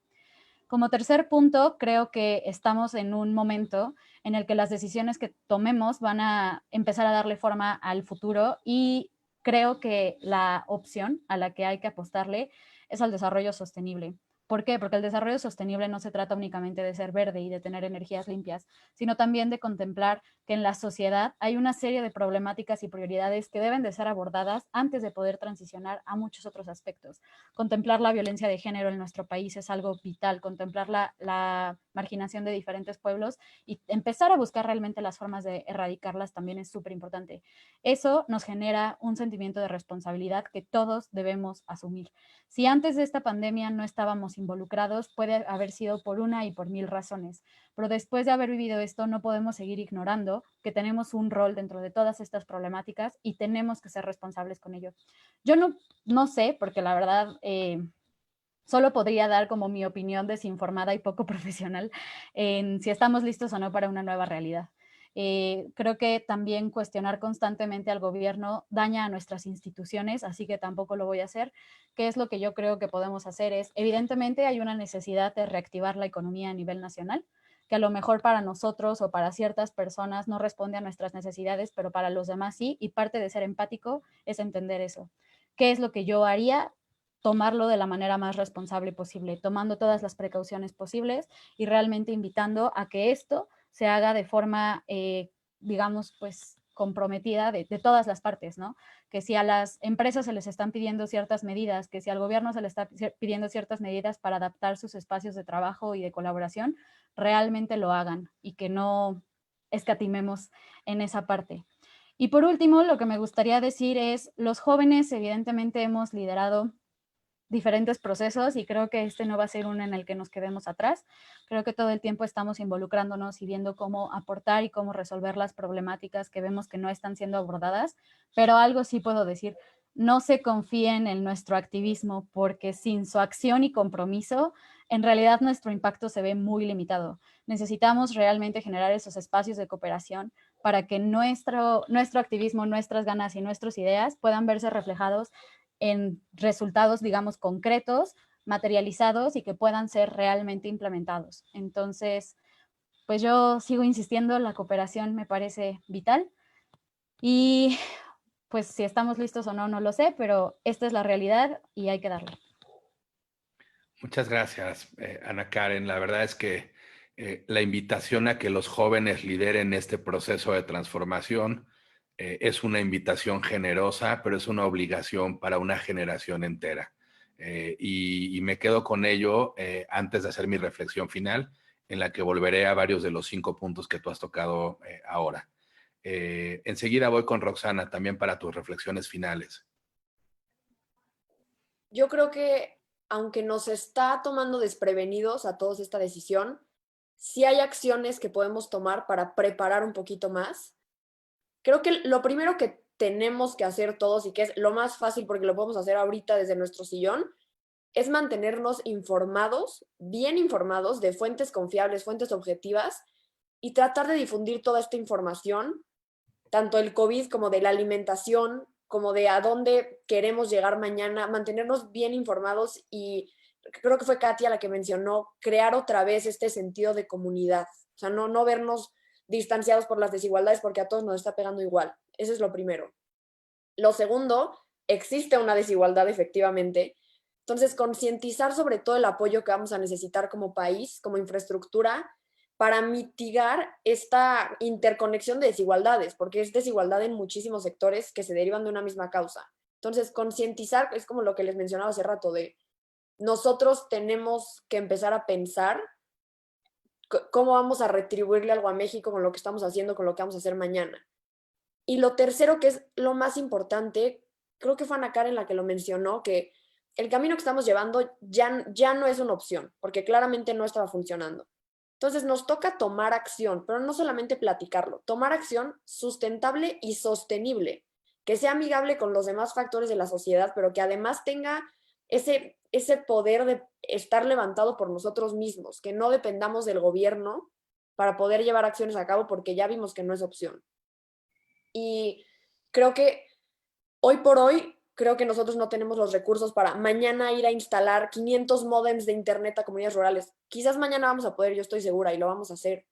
Como tercer punto, creo que estamos en un momento en el que las decisiones que tomemos van a empezar a darle forma al futuro y creo que la opción a la que hay que apostarle es al desarrollo sostenible. ¿Por qué? Porque el desarrollo sostenible no se trata únicamente de ser verde y de tener energías limpias, sino también de contemplar que en la sociedad hay una serie de problemáticas y prioridades que deben de ser abordadas antes de poder transicionar a muchos otros aspectos. Contemplar la violencia de género en nuestro país es algo vital, contemplar la marginación de diferentes pueblos y empezar a buscar realmente las formas de erradicarlas también es súper importante. Eso nos genera un sentimiento de responsabilidad que todos debemos asumir. Si antes de esta pandemia no estábamos involucrados, puede haber sido por una y por mil razones, pero después de haber vivido esto no podemos seguir ignorando que tenemos un rol dentro de todas estas problemáticas y tenemos que ser responsables con ello. Yo no sé, porque la verdad solo podría dar como mi opinión desinformada y poco profesional en si estamos listos o no para una nueva realidad. Creo que también cuestionar constantemente al gobierno daña a nuestras instituciones, así que tampoco lo voy a hacer. ¿Qué es lo que yo creo que podemos hacer? Evidentemente hay una necesidad de reactivar la economía a nivel nacional, que a lo mejor para nosotros o para ciertas personas no responde a nuestras necesidades, pero para los demás sí, y parte de ser empático es entender eso. ¿Qué es lo que yo haría? Tomarlo de la manera más responsable posible, tomando todas las precauciones posibles y realmente invitando a que esto se haga de forma, digamos, pues comprometida de todas las partes, ¿no? Que si a las empresas se les están pidiendo ciertas medidas, que si al gobierno se les está pidiendo ciertas medidas para adaptar sus espacios de trabajo y de colaboración, realmente lo hagan y que no escatimemos en esa parte. Y por último, lo que me gustaría decir es, los jóvenes evidentemente hemos liderado diferentes procesos y creo que este no va a ser uno en el que nos quedemos atrás. Creo que todo el tiempo estamos involucrándonos y viendo cómo aportar y cómo resolver las problemáticas que vemos que no están siendo abordadas, pero algo sí puedo decir, no se confíen en nuestro activismo porque sin su acción y compromiso, en realidad nuestro impacto se ve muy limitado. Necesitamos realmente generar esos espacios de cooperación para que nuestro activismo, nuestras ganas y nuestras ideas puedan verse reflejados en resultados, digamos, concretos, materializados y que puedan ser realmente implementados. Entonces, pues yo sigo insistiendo, la cooperación me parece vital y pues si estamos listos o no, no lo sé, pero esta es la realidad y hay que darle. Muchas gracias, Ana Karen. La verdad es que la invitación a que los jóvenes lideren este proceso de transformación es una invitación generosa, pero es una obligación para una generación entera. Y me quedo con ello antes de hacer mi reflexión final, en la que volveré a varios de los 5 puntos que tú has tocado ahora. Enseguida voy con Roxana también para tus reflexiones finales. Yo creo que aunque nos está tomando desprevenidos a todos esta decisión, sí hay acciones que podemos tomar para preparar un poquito más. Creo que lo primero que tenemos que hacer todos y que es lo más fácil porque lo podemos hacer ahorita desde nuestro sillón, es mantenernos informados, bien informados de fuentes confiables, fuentes objetivas y tratar de difundir toda esta información, tanto del COVID como de la alimentación, como de a dónde queremos llegar mañana, mantenernos bien informados y creo que fue Katia la que mencionó, crear otra vez este sentido de comunidad. O sea, no vernos distanciados por las desigualdades porque a todos nos está pegando igual. Eso es lo primero. Lo segundo, existe una desigualdad efectivamente. Entonces, concientizar sobre todo el apoyo que vamos a necesitar como país, como infraestructura, para mitigar esta interconexión de desigualdades, porque es desigualdad en muchísimos sectores que se derivan de una misma causa. Entonces, concientizar es como lo que les mencionaba hace rato, de nosotros tenemos que empezar a pensar cómo vamos a retribuirle algo a México con lo que estamos haciendo, con lo que vamos a hacer mañana. Y lo tercero, que es lo más importante, creo que fue Ana Karen la que lo mencionó, que el camino que estamos llevando ya no es una opción, porque claramente no estaba funcionando. Entonces nos toca tomar acción, pero no solamente platicarlo, tomar acción sustentable y sostenible, que sea amigable con los demás factores de la sociedad, pero que además tenga ese poder de estar levantado por nosotros mismos, que no dependamos del gobierno para poder llevar acciones a cabo, porque ya vimos que no es opción. Y creo que hoy por hoy, creo que nosotros no tenemos los recursos para mañana ir a instalar 500 módems de internet a comunidades rurales. Quizás mañana vamos a poder, yo estoy segura, y lo vamos a hacer.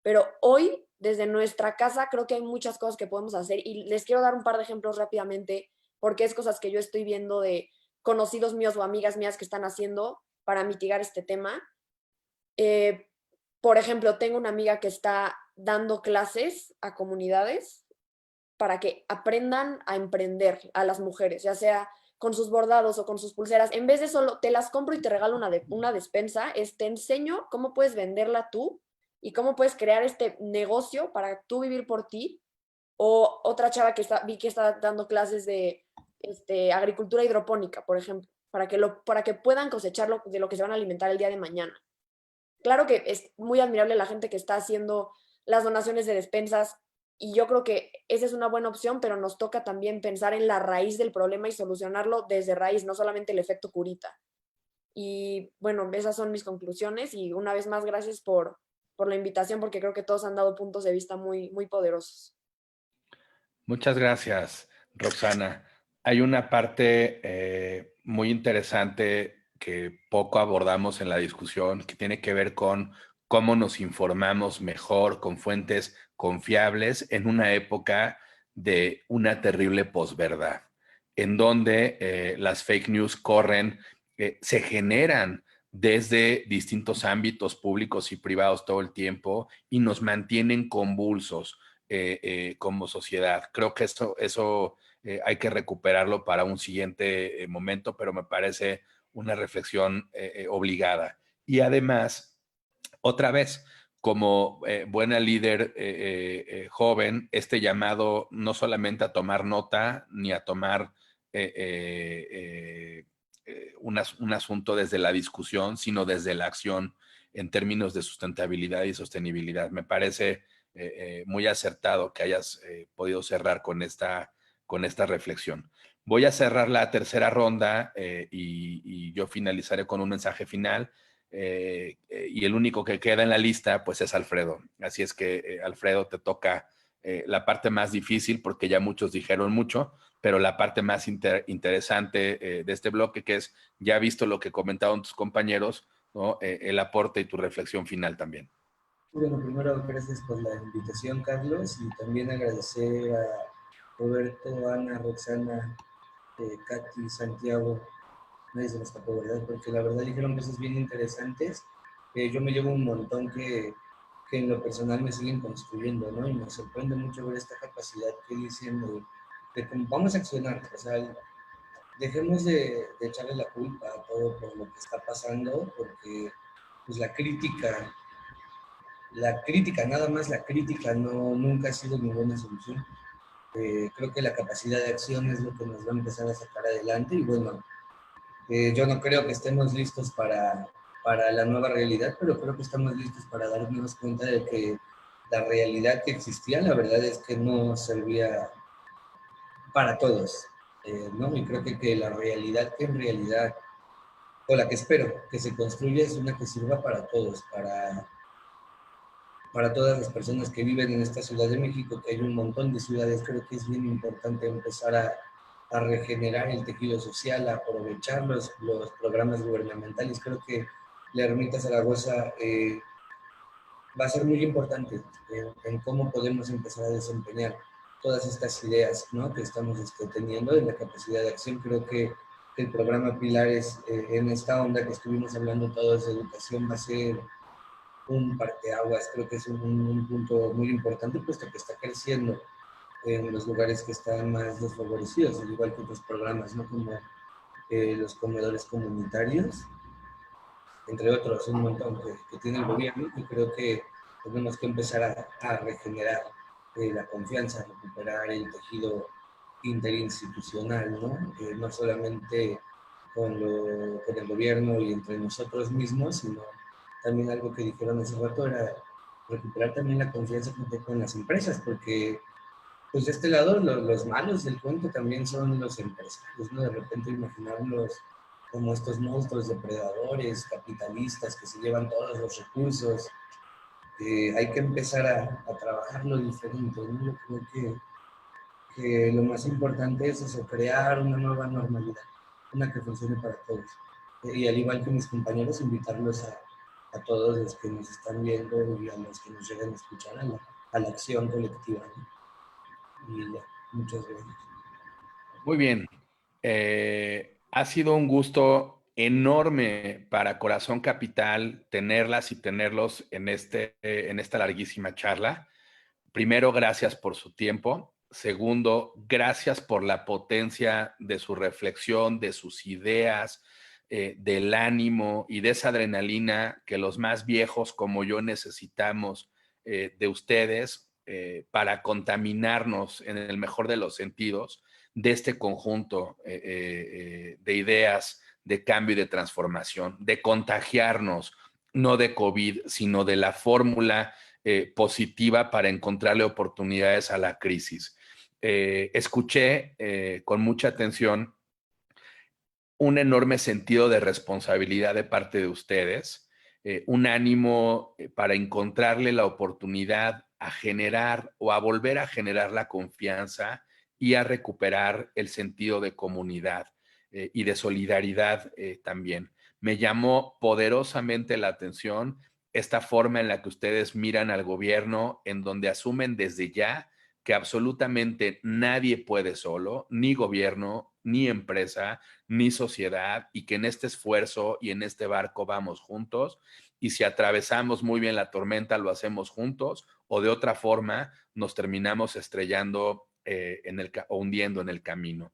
Pero hoy, desde nuestra casa, creo que hay muchas cosas que podemos hacer. Y les quiero dar un par de ejemplos rápidamente, porque es cosas que yo estoy viendo de conocidos míos o amigas mías que están haciendo para mitigar este tema. Por ejemplo, tengo una amiga que está dando clases a comunidades para que aprendan a emprender a las mujeres, ya sea con sus bordados o con sus pulseras. En vez de solo te las compro y te regalo una despensa, te enseño cómo puedes venderla tú y cómo puedes crear este negocio para tú vivir por ti. O otra chava que vi que está dando clases de agricultura hidropónica, por ejemplo, para que puedan cosechar de lo que se van a alimentar el día de mañana. Claro que es muy admirable la gente que está haciendo las donaciones de despensas y yo creo que esa es una buena opción, pero nos toca también pensar en la raíz del problema y solucionarlo desde raíz, no solamente el efecto curita. Y bueno, esas son mis conclusiones y una vez más gracias por la invitación porque creo que todos han dado puntos de vista muy, muy poderosos. Muchas gracias, Roxana. Hay una parte muy interesante que poco abordamos en la discusión, que tiene que ver con cómo nos informamos mejor con fuentes confiables en una época de una terrible posverdad, en donde las fake news corren, se generan desde distintos ámbitos públicos y privados todo el tiempo y nos mantienen convulsos como sociedad. Creo que eso hay que recuperarlo para un siguiente momento, pero me parece una reflexión obligada. Y además, otra vez, como buena líder joven, este llamado no solamente a tomar nota ni a tomar un asunto desde la discusión, sino desde la acción en términos de sustentabilidad y sostenibilidad. Me parece muy acertado que hayas podido cerrar con esta reflexión. Voy a cerrar la tercera ronda y yo finalizaré con un mensaje final. Y el único que queda en la lista pues es Alfredo. Así es que Alfredo, te toca la parte más difícil porque ya muchos dijeron mucho, pero la parte más interesante de este bloque, que es, ya visto lo que comentaron tus compañeros, ¿no? El aporte y tu reflexión final también. Bueno, primero gracias por la invitación, Carlos, y también agradecer a Roberto, Ana, Roxana, Katy, Santiago. Nadie se me escapó, ¿verdad? Porque la verdad dijeron cosas bien interesantes. Yo me llevo un montón que en lo personal me siguen construyendo, ¿no? Y me sorprende mucho ver esta capacidad que dicen de cómo vamos a accionar. O sea, dejemos de echarle la culpa a todo por lo que está pasando, porque pues la crítica, nada más la crítica, nunca ha sido ninguna solución. Creo que la capacidad de acción es lo que nos va a empezar a sacar adelante y bueno, yo no creo que estemos listos para la nueva realidad, pero creo que estamos listos para darnos cuenta de que la realidad que existía, la verdad es que no servía para todos, ¿no? Y creo que la realidad que en realidad, o la que espero que se construya, es una que sirva para todos, para todas las personas que viven en esta Ciudad de México, que hay un montón de ciudades. Creo que es bien importante empezar a regenerar el tejido social, a aprovechar los programas gubernamentales. Creo que la Ermita Zaragoza va a ser muy importante en cómo podemos empezar a desempeñar todas estas ideas, ¿no?, que estamos teniendo en la capacidad de acción. Creo que el programa Pilares, en esta onda que estuvimos hablando todos de educación, va a ser un parteaguas. Creo que es un punto muy importante, puesto que está creciendo en los lugares que están más desfavorecidos, al igual que otros programas, ¿no?, como los comedores comunitarios, entre otros, un montón que tiene el gobierno, que creo que tenemos que empezar a regenerar la confianza, recuperar el tejido interinstitucional, ¿no? No solamente con el gobierno y entre nosotros mismos, sino también algo que dijeron hace rato era recuperar también la confianza con las empresas, porque pues de este lado los malos del cuento también son los empresarios, ¿no? De repente imaginarlos como estos monstruos depredadores, capitalistas que se llevan todos los recursos. Hay que empezar a trabajarlo diferente, ¿no? Yo creo que lo más importante es eso, crear una nueva normalidad, una que funcione para todos. Y al igual que mis compañeros, invitarlos a todos los que nos están viendo y a los que nos lleguen a escuchar a la acción colectiva, ¿no? Y ya, muchas gracias. Muy bien. Ha sido un gusto enorme para Corazón Capital tenerlas y tenerlos en esta larguísima charla. Primero, gracias por su tiempo. Segundo, gracias por la potencia de su reflexión, de sus ideas, del ánimo y de esa adrenalina que los más viejos como yo necesitamos de ustedes para contaminarnos en el mejor de los sentidos de este conjunto de ideas de cambio y de transformación, de contagiarnos, no de COVID, sino de la fórmula positiva para encontrarle oportunidades a la crisis. Escuché con mucha atención un enorme sentido de responsabilidad de parte de ustedes, un ánimo para encontrarle la oportunidad a generar o a volver a generar la confianza y a recuperar el sentido de comunidad y de solidaridad también. Me llamó poderosamente la atención esta forma en la que ustedes miran al gobierno, en donde asumen desde ya que absolutamente nadie puede solo, ni gobierno, ni empresa, ni sociedad, y que en este esfuerzo y en este barco vamos juntos, y si atravesamos muy bien la tormenta, lo hacemos juntos, o de otra forma nos terminamos estrellando o hundiendo en el camino.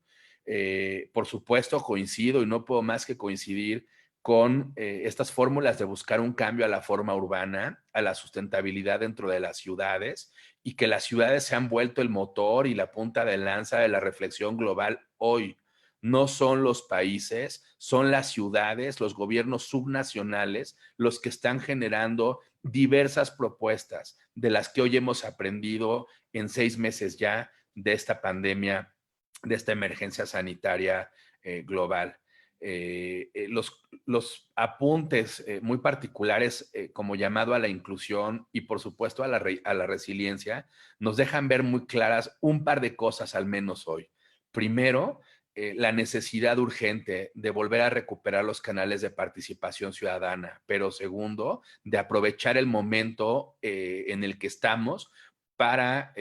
Por supuesto, coincido y no puedo más que coincidir con estas fórmulas de buscar un cambio a la forma urbana, a la sustentabilidad dentro de las ciudades, y que las ciudades se han vuelto el motor y la punta de lanza de la reflexión global hoy. No son los países, son las ciudades, los gobiernos subnacionales los que están generando diversas propuestas de las que hoy hemos aprendido en 6 meses ya de esta pandemia, de esta emergencia sanitaria global. Los apuntes muy particulares como llamado a la inclusión y por supuesto a la resiliencia nos dejan ver muy claras un par de cosas al menos hoy. Primero, la necesidad urgente de volver a recuperar los canales de participación ciudadana, pero segundo, de aprovechar el momento en el que estamos para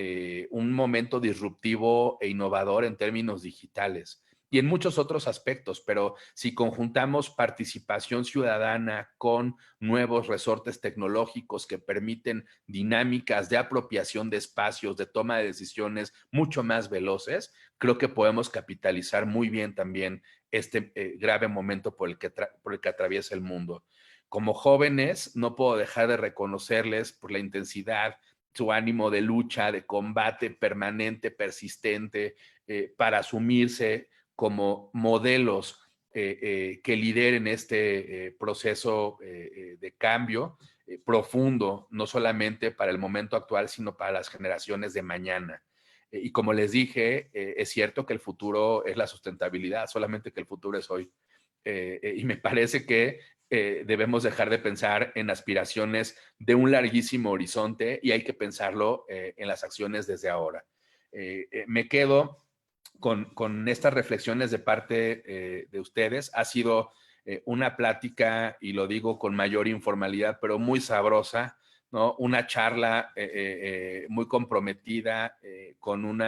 un momento disruptivo e innovador en términos digitales y en muchos otros aspectos, pero si conjuntamos participación ciudadana con nuevos resortes tecnológicos que permiten dinámicas de apropiación de espacios, de toma de decisiones mucho más veloces, creo que podemos capitalizar muy bien también este grave momento por el que atraviesa el mundo. Como jóvenes, no puedo dejar de reconocerles por la intensidad, su ánimo de lucha, de combate permanente, persistente, para asumirse como modelos que lideren este proceso de cambio profundo, no solamente para el momento actual, sino para las generaciones de mañana. Y como les dije, es cierto que el futuro es la sustentabilidad, solamente que el futuro es hoy. Y me parece que debemos dejar de pensar en aspiraciones de un larguísimo horizonte y hay que pensarlo en las acciones desde ahora. Me quedo con estas reflexiones de parte de ustedes. Ha sido una plática, y lo digo con mayor informalidad, pero muy sabrosa, ¿no? Una charla muy comprometida, con un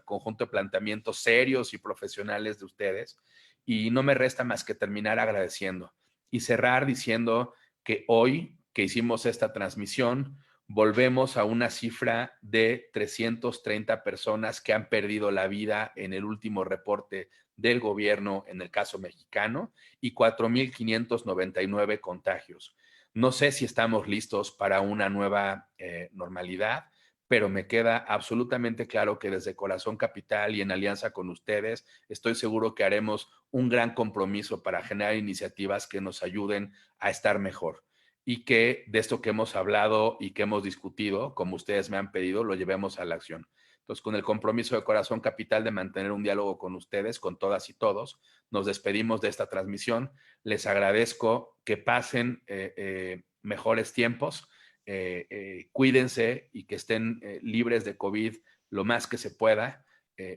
conjunto de planteamientos serios y profesionales de ustedes. Y no me resta más que terminar agradeciendo y cerrar diciendo que hoy que hicimos esta transmisión, volvemos a una cifra de 330 personas que han perdido la vida en el último reporte del gobierno en el caso mexicano y 4,599 contagios. No sé si estamos listos para una nueva normalidad, pero me queda absolutamente claro que desde Corazón Capital y en alianza con ustedes, estoy seguro que haremos un gran compromiso para generar iniciativas que nos ayuden a estar mejor y que de esto que hemos hablado y que hemos discutido, como ustedes me han pedido, lo llevemos a la acción. Entonces, con el compromiso de Corazón Capital de mantener un diálogo con ustedes, con todas y todos, nos despedimos de esta transmisión. Les agradezco que pasen mejores tiempos, cuídense y que estén libres de COVID lo más que se pueda.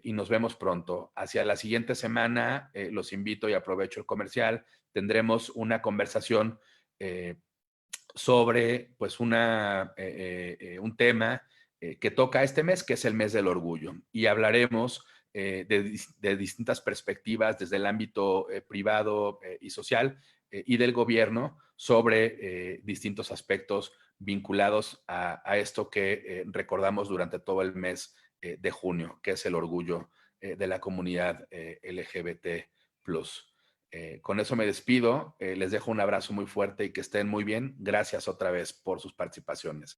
Y nos vemos pronto. Hacia la siguiente semana, los invito y aprovecho el comercial, tendremos una conversación sobre pues un tema que toca este mes, que es el mes del orgullo. Y hablaremos de distintas perspectivas desde el ámbito privado y social y del gobierno sobre distintos aspectos vinculados a esto que recordamos durante todo el mes de junio, que es el orgullo de la comunidad LGBT+. Con eso me despido, les dejo un abrazo muy fuerte y que estén muy bien. Gracias otra vez por sus participaciones.